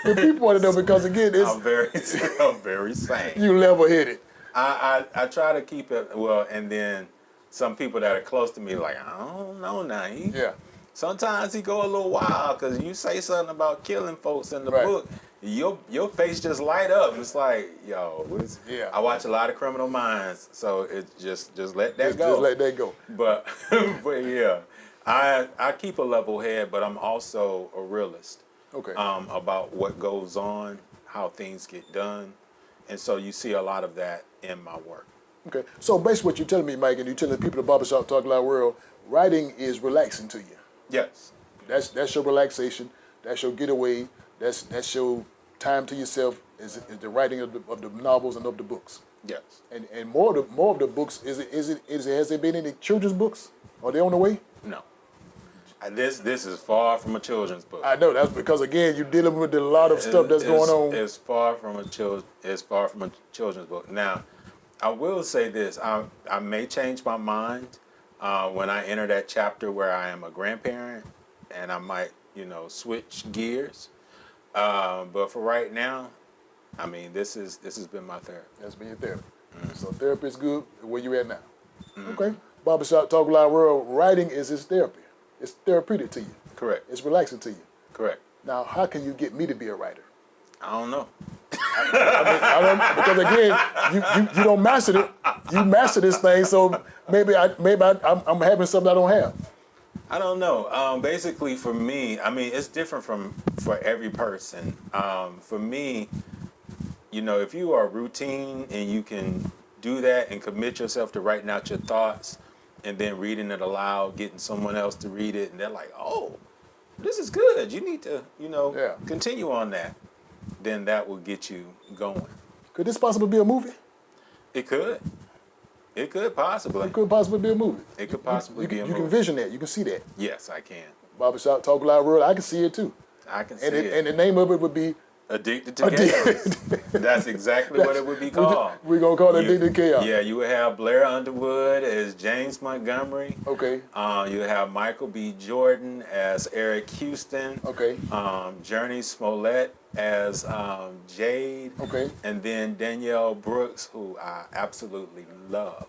The people want to know because again, I'm very sane. you level-headed. I try to keep it well, and then some people that are close to me like, I don't know now. Yeah. Sometimes he go a little wild because you say something about killing folks in the Right. book, your face just light up. It's like, yo, Yeah. I watch a lot of Criminal Minds, so it just let that go. Just let that go. But but yeah, I keep a level head, but I'm also a realist. Okay. About what goes on, how things get done, and so you see a lot of that in my work. Okay. So basically, what you're telling me, Mike, and you're telling the people at Barbershop Talk Live World, writing is relaxing to you. Yes. That's your relaxation. That's your getaway. That's your time to yourself. Is the writing of the novels and of the books. Yes. And more of the books. Has there been any children's books? Are they on the way? No. This is far from a children's book. I know that's because again you're dealing with a lot of stuff that's going on. It's far from a children's book. Now, I will say this: I may change my mind when I enter that chapter where I am a grandparent, and I might switch gears. But for right now, I mean this has been my therapy. That's been your therapy. So therapy is good. Where you at now? Okay. Barbershop Talk Live World. Writing is his therapy. It's therapeutic to you. Correct. It's relaxing to you. Correct. Now, how can you get me to be a writer? I don't know. I don't, because again, you don't master it. You master this thing, so maybe I'm having something I don't have. I don't know. Basically, for me, I mean, it's different for every person. For me, if you are routine and you can do that and commit yourself to writing out your thoughts and then reading it aloud, getting someone else to read it, and they're like, oh, this is good. You need to, continue on that. Then that will get you going. Could this possibly be a movie? It could. It could possibly. It could possibly be a movie. It could possibly be a movie. You can vision that. You can see that. Yes, I can. Barbershop Talk Live World. I can see it too. I can see it. it. And the name of it would be Addicted to Chaos. That's exactly what it would be called. We're going to call it Addicted to Chaos. Yeah, you would have Blair Underwood as James Montgomery. Okay. You would have Michael B. Jordan as Eric Houston. Okay. Journey Smollett as Jade. Okay. And then Danielle Brooks, who I absolutely love,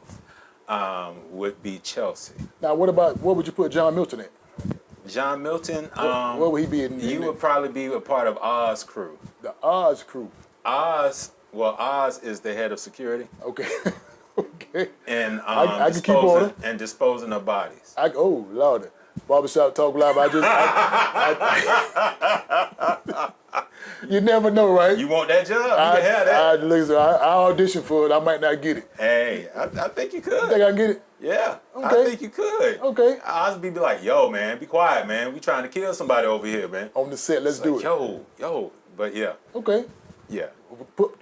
would be Chelsea. Now, what would you put John Milton in? John Milton, what would he be in? You would probably be a part of Oz crew. The Oz crew. Oz Well, Oz is the head of security Okay. Okay. and I can keep order. disposing of bodies. Oh, Lord. Barbershop Talk Live. You never know, right? You want that job? You can have that. Listen, I audition for it. I might not get it. Hey, I think you could. You think I can get it? Yeah, Okay. I think you could. Okay. Oz be like, yo, man, be quiet, man. We trying to kill somebody over here, man. On the set, let's It's do like, it. Yo. But yeah, Okay. yeah.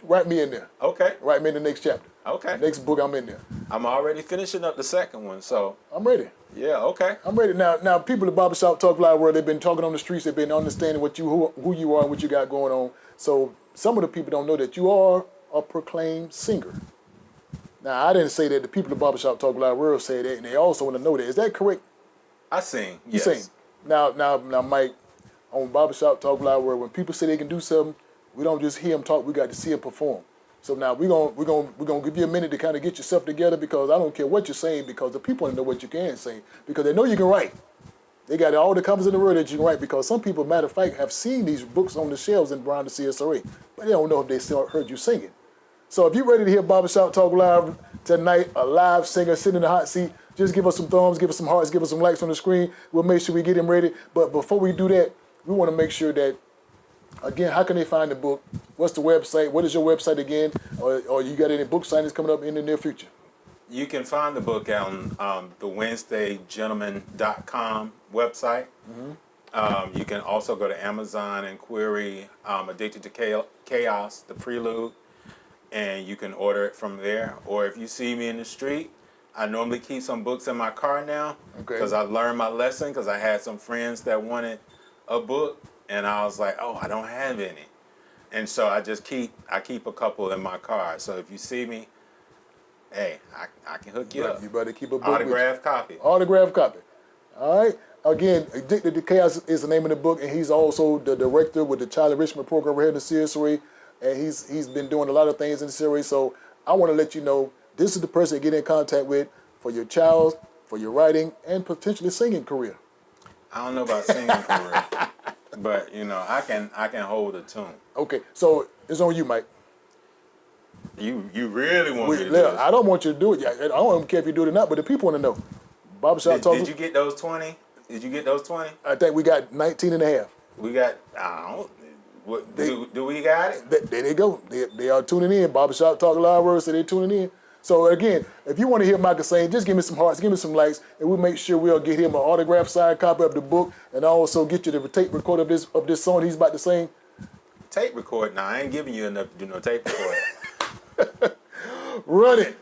Write me in there. Okay, Write me in the next chapter. okay. Next book, I'm in there. I'm already finishing up the second one, so I'm ready. yeah, okay. I'm ready. Now, people at Barbershop Talk Live World, they've been talking on the streets. They've been understanding who you are and what you got going on. So some of the people don't know that you are a proclaimed singer. Now, I didn't say that. The people at Barbershop Talk Live World say that, and they also want to know that. Is that correct? I sing. You Yes. sing. Now, Mike, on Barbershop Talk Live World, when people say they can do something, we don't just hear them talk. We got to see them perform. So now we're gonna give you a minute to kind of get yourself together, because I don't care what you're saying, because the people want to know what you can say, because they know you can write. They got all the covers in the world that you can write, because some people, matter of fact, have seen these books on the shelves in around the CSRA, but they don't know if they heard you singing. So if you're ready to hear Barbershop Talk Live tonight, a live singer sitting in the hot seat, just give us some thumbs, give us some hearts, give us some likes on the screen. We'll make sure we get him ready. But before we do that, we want to make sure that, again, how can they find the book? What's the website? What is your website again? Or you got any book signings coming up in the near future? You can find the book on the WednesdayGentleman.com website. You can also go to Amazon and query Addicted to Chaos, the prelude, and you can order it from there. Or if you see me in the street, I normally keep some books in my car now, because I learned my lesson, because I had some friends that wanted a book, and I was like, oh, I don't have any. And so I keep a couple in my car. So if you see me, hey, I can hook you up. You better keep a book. Autographed copy. Autographed copy. All right. Again, Addicted to Chaos is the name of the book, and he's also the director with the Child Enrichment Program here in the series, and he's been doing a lot of things in the series. So I want to let you know, this is the person to get in contact with for your child, for your writing, and potentially singing career. I don't know about singing career, but I can hold a tune. Okay, so it's on you, Mike. You really want me to do this? I don't want you to do it. I don't care if you do it or not, but the people want to know. Barbershop Talk. Did you get those 20? Did you get those 20? I think we got 19 and a half. We got, do we got it? There they go. They are tuning in. Barbershop Talk Live World, so they're tuning in. So again, if you want to hear Michael sing, just give me some hearts, give me some likes, and we'll make sure we'll get him an autographed signed copy of the book, and also get you the tape recorder of this song he's about to sing. Tape record? Nah, I ain't giving you enough to do no tape record. Run it.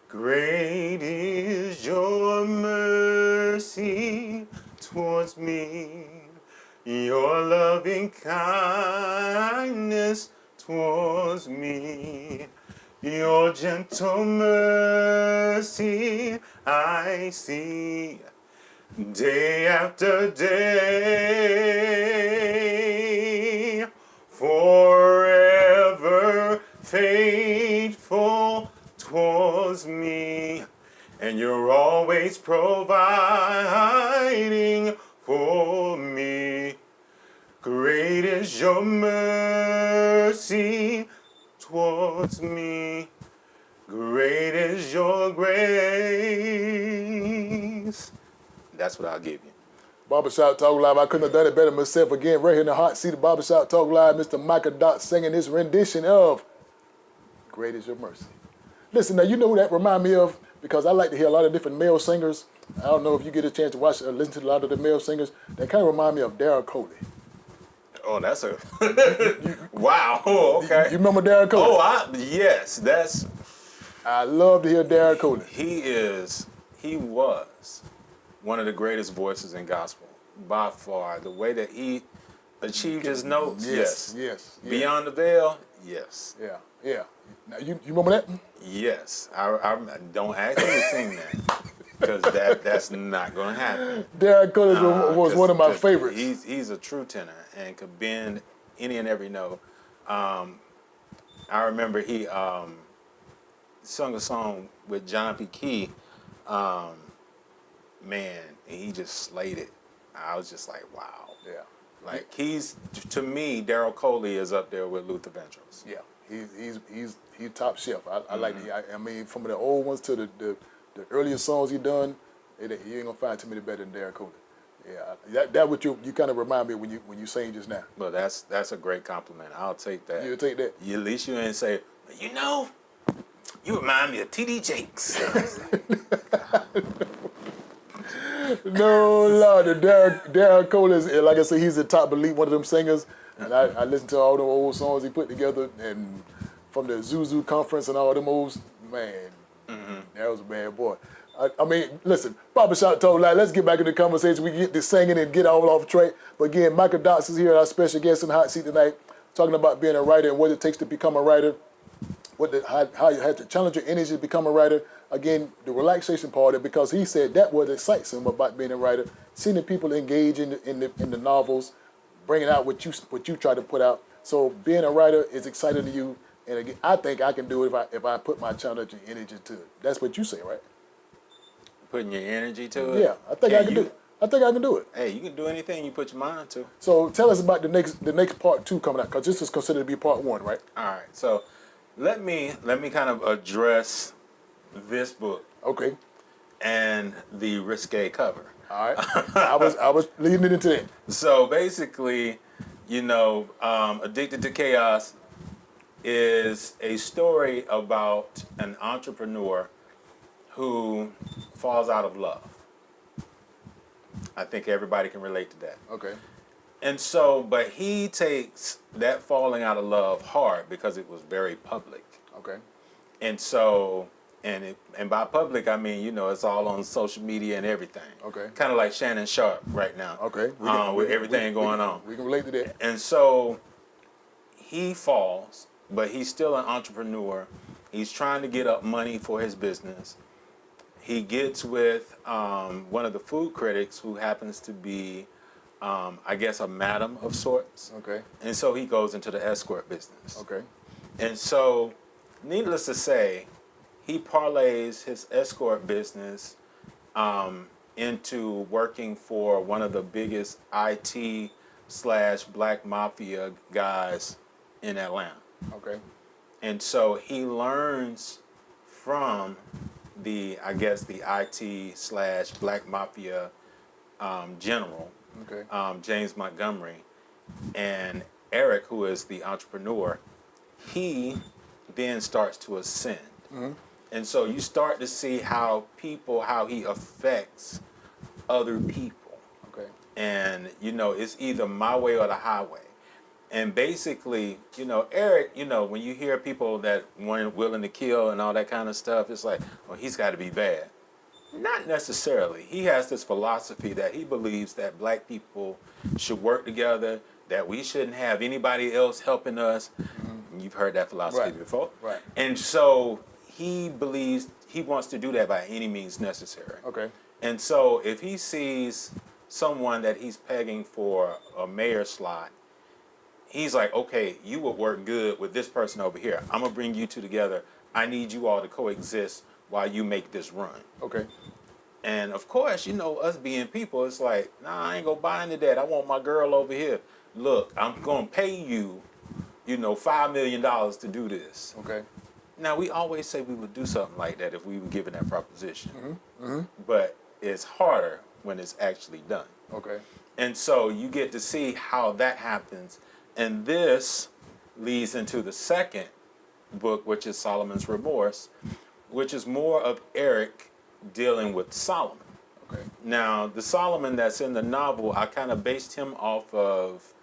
Great is your mercy towards me, your loving kindness towards me, your gentle mercy I see day after day, forever faithful towards me, and you're always providing for me. Great is your mercy towards me. Great is your grace. That's what I'll give you. Barbershop Talk Live. I couldn't have done it better myself. Again, right here in the hot seat of Barbershop Talk Live, Mr. Micah Dot singing this rendition of Great is Your Mercy. Listen, now you know who that remind me of, because I like to hear a lot of different male singers. I don't know if you get a chance to watch or listen to a lot of the male singers. They kind of remind me of Darryl Coley. Oh, that's a wow. Oh, okay. You remember Darryl Coley? Oh, yes. That's. I love to hear Darryl Coley. He was one of the greatest voices in gospel by far. The way that he achieved his notes, yes. Beyond the Veil, yes. Yeah. Now you remember that? Yes. I don't ask me to sing that, because that's not going to happen. Darryl Coley was one of my favorites. He's a true tenor and could bend any and every note. I remember he sung a song with John P. Key. Man, and he just slayed it. I was just like, wow. Yeah. Like, to me, Darryl Coley is up there with Luther Vandross. Yeah. he's top shelf. I like it. I mean, from the old ones to the earlier songs he done, you ain't gonna find too many better than Darren Cooley. Yeah, that what you kind of remind me when you sang just now. Well, that's a great compliment. I'll take that. You'll take that. At least you didn't say, you know, you remind me of T.D. Jakes. No, Lord, Darren Cole is, like I said, he's the top elite, one of them singers. And I listened to all the old songs he put together, and from the Zuzu conference and all them old, man, that was a bad boy. I mean, listen, Barbershop Talk Live, let's get back into the conversation. We get to singing and get all off track. But again, Michael Dox is here, our special guest in the hot seat tonight, talking about being a writer and what it takes to become a writer, how you have to challenge your energy to become a writer. Again, the relaxation part of it, because he said that what excites him about being a writer, seeing the people engage in the novels, bringing out what you try to put out. So being a writer is exciting to you, and again, I think I can do it if I put my challenge and energy to it. That's what you say, right? Putting your energy to it? Yeah, I think I can do it. I think I can do it. Hey, you can do anything you put your mind to. So tell us about the next part 2 coming out, because this is considered to be part 1, right? All right, so let me kind of address this book. Okay. And the risque cover. All right. I was leading it into that. So basically, Addicted to Chaos is a story about an entrepreneur who falls out of love. I think everybody can relate to that. Okay. And so, but he takes that falling out of love hard because it was very public. Okay. And so, and by public, I mean, it's all on social media and everything. Okay. Kind of like Shannon Sharp right now. Okay. With everything going on. We can relate to that. And so, he falls, but he's still an entrepreneur. He's trying to get up money for his business. He gets with one of the food critics who happens to be, I guess, a madam of sorts. Okay. And so he goes into the escort business. Okay. And so, needless to say, he parlays his escort business into working for one of the biggest IT/black mafia guys in Atlanta. Okay. And so he learns from the IT/black mafia general, okay. James Montgomery, and Eric, who is the entrepreneur. He then starts to ascend. Mm-hmm. And so you start to see how he affects other people. Okay. And, it's either my way or the highway. And basically, Eric, when you hear people that weren't willing to kill and all that kind of stuff, it's like, oh, he's got to be bad. Not necessarily. He has this philosophy that he believes that black people should work together, that we shouldn't have anybody else helping us. Mm-hmm. You've heard that philosophy before. Right. And so he believes he wants to do that by any means necessary. Okay. And so if he sees someone that he's pegging for a mayor slot, he's like, okay, you would work good with this person over here. I'm going to bring you two together. I need you all to coexist while you make this run. Okay. And of course, us being people, it's like, nah, I ain't going to buy into that. I want my girl over here. Look, I'm going to pay you, $5 million to do this. Okay. Now, we always say we would do something like that if we were given that proposition. Mm-hmm. Mm-hmm. But it's harder when it's actually done. Okay. And so you get to see how that happens. And this leads into the second book, which is Solomon's Remorse, which is more of Eric dealing with Solomon. Okay. Now, the Solomon that's in the novel, I kind of based him off of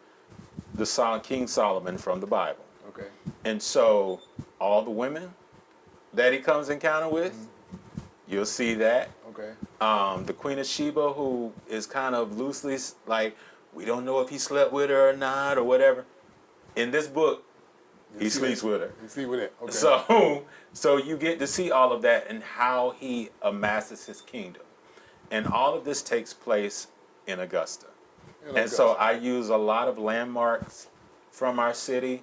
the King Solomon from the Bible. Okay. And so all the women that he comes encounter with, you'll see that. Okay. The Queen of Sheba, who is kind of loosely like, we don't know if he slept with her or not or whatever. In this book, he sleeps with her. You sleep with it. Okay. So you get to see all of that and how he amasses his kingdom. And all of this takes place in Augusta. And so I use a lot of landmarks from our city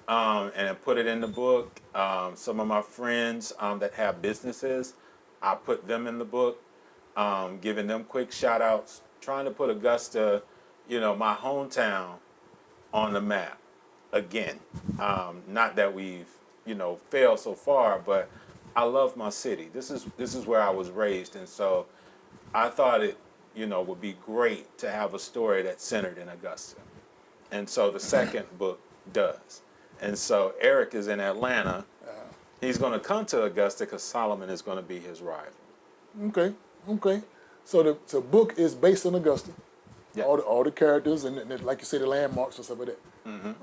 and I put it in the book. Some of my friends that have businesses, I put them in the book, giving them quick shout outs, trying to put Augusta, my hometown, on the map. again. Not that we've, failed so far, but I love my city. This is where I was raised, and so I thought it, would be great to have a story that's centered in Augusta. And so the second book does. And so Eric is in Atlanta. He's going to come to Augusta because Solomon is going to be his rival. Okay. So the book is based on Augusta. Yeah. All the characters and like you say, the landmarks and stuff like that.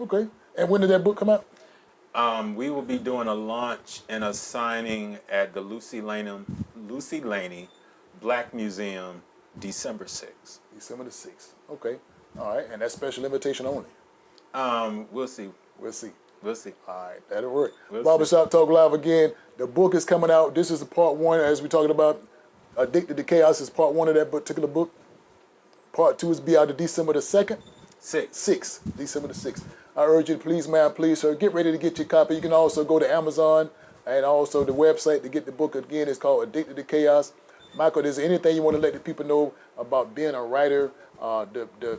Okay. And when did that book come out? We will be doing a launch and a signing at the Lucy Laney Black Museum December 6th. December the 6th. Okay. All right. And that's special invitation only. We'll see. We'll see. We'll see. All right. That'll work. We'll Barbershop Talk Live again. The book is coming out. This is the part one, as we're talking about. Addicted to Chaos is part one of that particular book. Part two is be out of December the 2nd. 6th. December the 6th. I urge you to please, ma'am, please, sir, get ready to get your copy. You can also go to Amazon and also the website to get the book. Again, it's called Addicted to Chaos. Michael, is there anything you want to let the people know about being a writer, the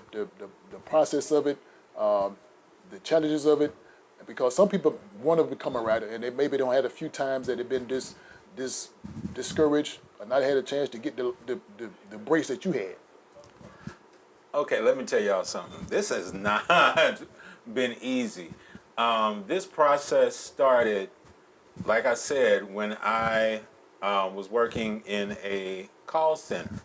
process of it, the challenges of it? Because some people want to become a writer and they maybe don't have a few times that they've been discouraged or not had a chance to get the breaks that you had. Okay, let me tell y'all something. This has not been easy. This process started, like I said, when I was working in a call center.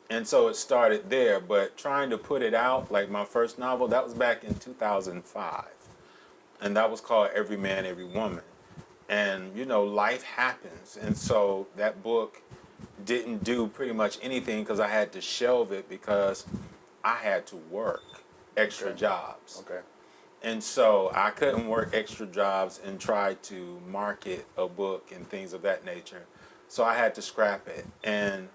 And so it started there, but trying to put it out, like my first novel, that was back in 2005. And that was called Every Man, Every Woman. And, life happens. And so that book didn't do pretty much anything because I had to shelve it because I had to work extra jobs. Okay. And so I couldn't work extra jobs and try to market a book and things of that nature. So I had to scrap it. And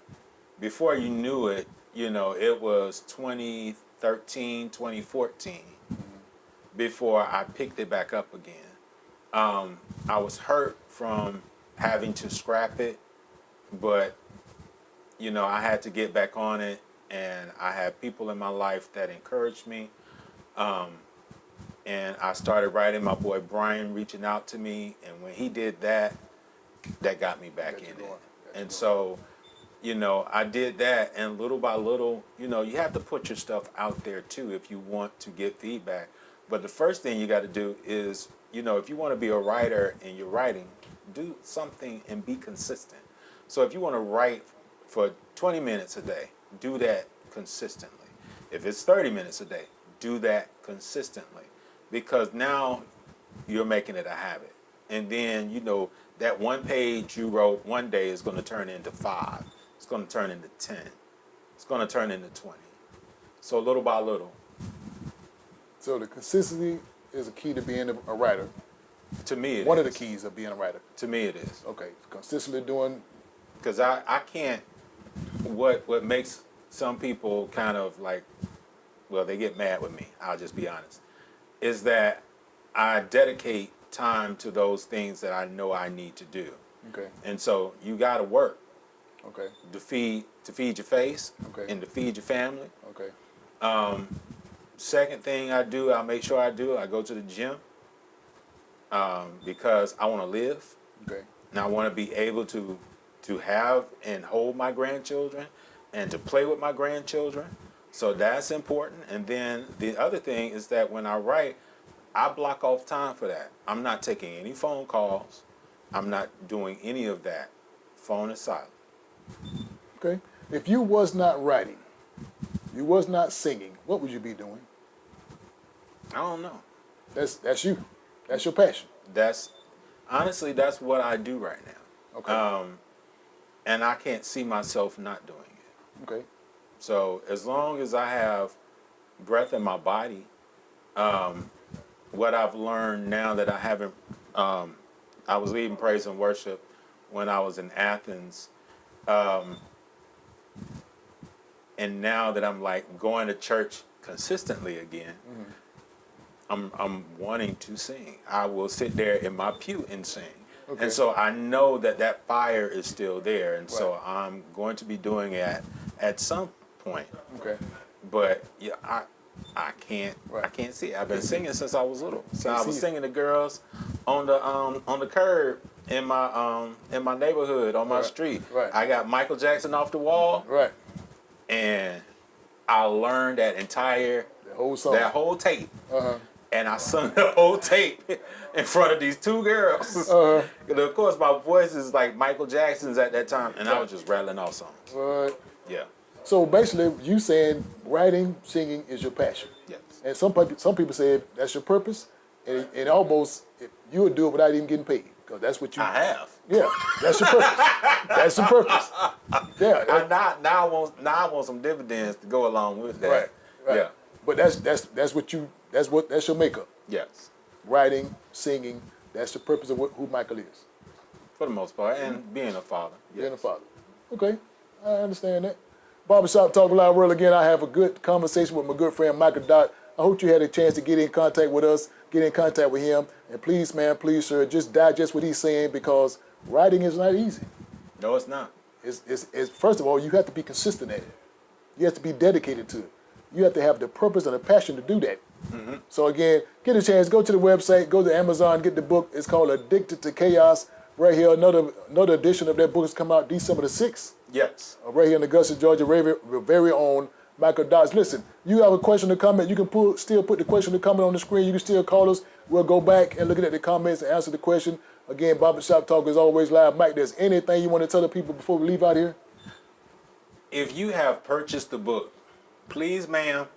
before you knew it, it was 2013, 2014 before I picked it back up again. I was hurt from having to scrap it, but, I had to get back on it. And I had people in my life that encouraged me. And I started writing. My boy Brian reaching out to me. And when he did that, that got me back in it. And so, I did that. And little by little, you have to put your stuff out there too if you want to get feedback. But the first thing you got to do is, if you want to be a writer and you're writing, do something and be consistent. So if you want to write for 20 minutes a day, do that consistently. If it's 30 minutes a day, do that consistently. Because now you're making it a habit. And then, that one page you wrote one day is going to turn into 5. It's going to turn into 10. It's going to turn into 20. So little by little. So the consistency is a key to being a writer. To me, it is. One of the keys of being a writer. To me, it is. Okay. Consistently doing. Because I can't. What makes some people kind of like, well, they get mad with me, I'll just be honest, is that I dedicate time to those things that I know I need to do. Okay. And so you got to work. Okay. To feed your face. Okay. And to feed your family. Okay. Second thing I do, I make sure I go to the gym because I want to live. Okay. And I want to be able to have and hold my grandchildren and to play with my grandchildren. So that's important. And then the other thing is that when I write, I block off time for that. I'm not taking any phone calls. I'm not doing any of that. Phone is silent. Okay. If you was not writing, you was not singing, what would you be doing? I don't know. That's you. That's your passion. Honestly, that's what I do right now. Okay. And I can't see myself not doing it. Okay. So as long as I have breath in my body, what I've learned now that I haven't, I was leading praise and worship when I was in Athens. And now that I'm like going to church consistently again, I'm wanting to sing. I will sit there in my pew and sing. Okay. And so I know that fire is still there. And so I'm going to be doing it at some point. Okay. But yeah, I can't Right. I can't see it. I've been singing since I was little. So I was see it. singing to girls on the curb in my neighborhood on my Right. street. Right. I got Michael Jackson off the wall, Right. and I learned that whole song. that whole tape. Uh-huh. And I sung the whole tape in front of these two girls. Uh-huh. And of course, my voice is like Michael Jackson's at that time, and I was just rattling off songs. Right. Yeah. So basically, you saying writing, singing is your passion. Yes. And some people say that's your purpose, and almost you would do it without even getting paid, because that's what you. I have. Yeah, that's your purpose. That's your purpose. Yeah. Now I want some dividends to go along with that. Right. Right. Yeah. But that's your makeup. Yes. Writing, singing. That's the purpose of who Michael is. For the most part, and being a father. Being a father. Okay, I understand that. Barbershop Talk Live World again. I have a good conversation with my good friend Michael Dot. I hope you had a chance to get in contact with us, get in contact with him, and please, man, please, sir, just digest what he's saying, because writing is not easy. No, it's not. It's first of all, you have to be consistent at it. You have to be dedicated to it. You have to have the purpose and the passion to do that. Mm-hmm. So again, get a chance, go to the website, go to Amazon, get the book. It's called Addicted to Chaos. Right here, another edition of that book has come out December the 6th. Yes. Right here in Augusta, Georgia, very own Michael Dodds. Listen, you have a question or comment, you can still put the question or comment on the screen. You can still call us. We'll go back and look at the comments and answer the question. Again, Barbershop Talk is always live. Mike, there's anything you want to tell the people before we leave out here? If you have purchased the book, please, ma'am,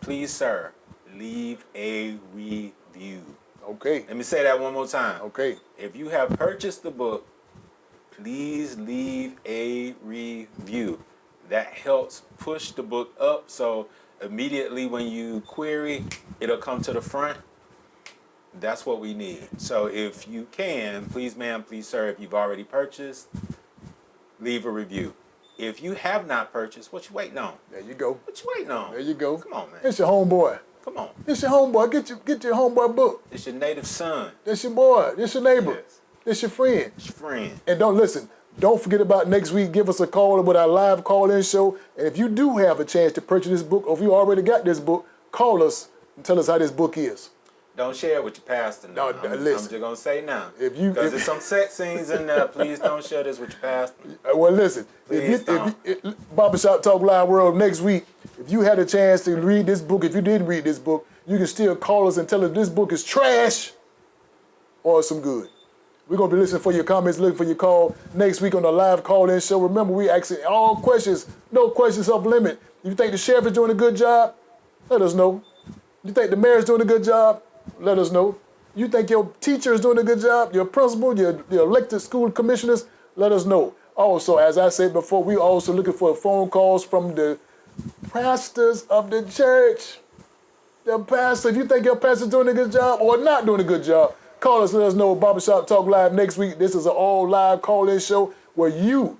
please, sir, leave a review. Okay. Let me say that one more time. Okay. If you have purchased the book, please leave a review. That helps push the book up, so immediately when you query, it'll come to the front. That's what we need. So if you can, please, ma'am, please, sir, if you've already purchased, leave a review. If you have not purchased, what you waiting on? There you go. What you waiting on? There you go. Come on, man. It's your homeboy. Come on. It's your homeboy. Get your homeboy book. It's your native son. That's your boy. That's your neighbor. Yes. That's your friend. It's your friend. And don't forget about next week. Give us a call with our live call-in show. And if you do have a chance to purchase this book, or if you already got this book, call us and tell us how this book is. Don't share it with your pastor now. No, I'm listen. just going to say now. Because there's some sex scenes in there. Please don't share this with your pastor. Well, listen. Barbershop Talk Live World next week, if you had a chance to read this book, if you didn't read this book, you can still call us and tell us this book is trash or some good. We're going to be listening for your comments, looking for your call next week on the live call-in show. Remember, we asking all questions, no questions off limit. If you think the sheriff is doing a good job, let us know. You think the mayor is doing a good job, let us know. You think your teacher is doing a good job, your principal, your elected school commissioners, let us know. Also, as I said before, we also looking for phone calls from the pastors of the church. The pastor, if you think your pastor's doing a good job or not doing a good job, call us, let us know. Barbershop Talk Live next week. This is an all live call-in show where you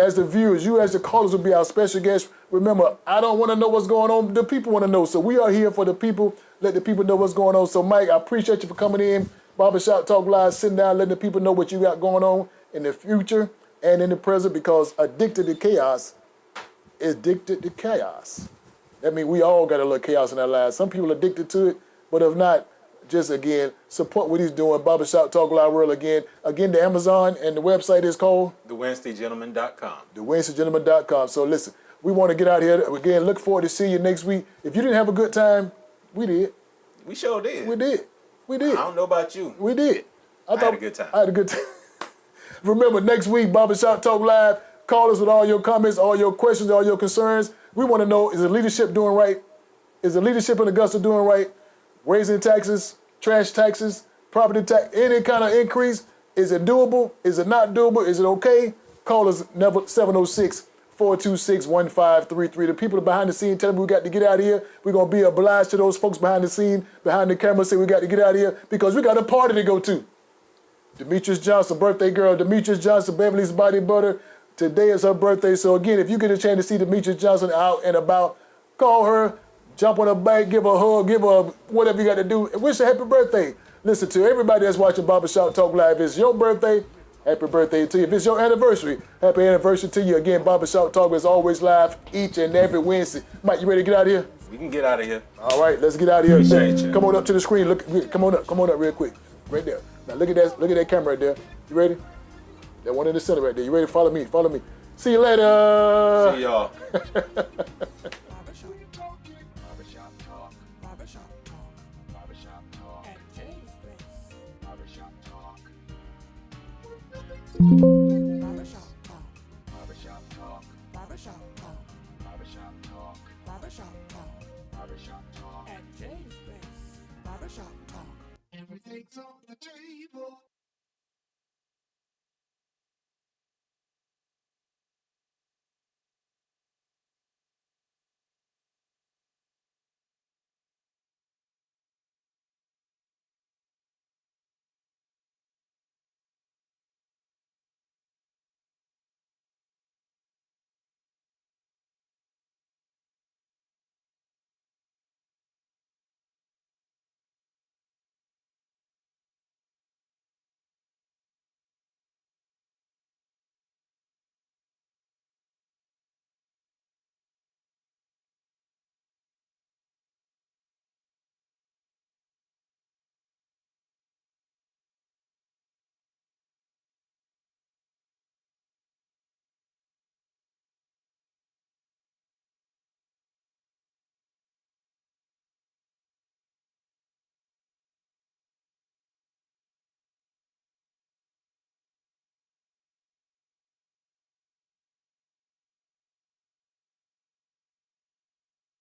as the viewers, you as the callers will be our special guest. Remember, I don't want to know what's going on. The people want to know. So we are here for the people. Let the people know what's going on. So Mike, I appreciate you for coming in. Barbershop Talk Live, sitting down, letting the people know what you got going on in the future and in the present, because addicted to chaos is addicted to chaos. That means we all got a little chaos in our lives. Some people are addicted to it, but if not, just again, support what he's doing. Barbershop Talk Live World again. Again, the Amazon and the website is called? TheWednesdayGentleman.com. TheWednesdayGentleman.com. So listen, we want to get out here. Again, look forward to seeing you next week. If you didn't have a good time, we did. We sure did. We did. I don't know about you. We did. I had a good time. I had a good time. Remember, next week, Barbershop Talk Live. Call us with all your comments, all your questions, all your concerns. We want to know, is the leadership doing right? Is the leadership in Augusta doing right? Raising taxes, trash taxes, property tax, any kind of increase. Is it doable? Is it not doable? Is it okay? Call us 706-426-1533. The people behind the scene tell them we got to get out of here. We're going to be obliged to those folks behind the scene, behind the camera, say we got to get out of here because we got a party to go to. Demetrius Johnson, birthday girl. Demetrius Johnson, Beverly's Body Butter. Today is her birthday. So again, if you get a chance to see Demetrius Johnson out and about, call her, jump on her back, give her a hug, give her whatever you got to do, and wish her happy birthday. Listen, to everybody that's watching Barbershop Talk Live, if it's your birthday, happy birthday to you. If it's your anniversary, happy anniversary to you. Again, Barbershop Talk is always live each and every Wednesday. Mike, you ready to get out of here? We can get out of here. All right, let's get out of here. Appreciate you. Come on up to the screen. Look, come on up real quick. Right there. Now look at that camera right there. You ready? That one in the center right there. You ready? Follow me. See you later. See y'all. Barbershop talk. Barbershop talk. Barbershop talk. At James Place. Barbershop talk. Barbershop talk. Barbershop talk. Barbershop talk. Barbershop talk. Barbershop talk. Barbershop talk. At James Place. Barbershop talk. Everything's on the table.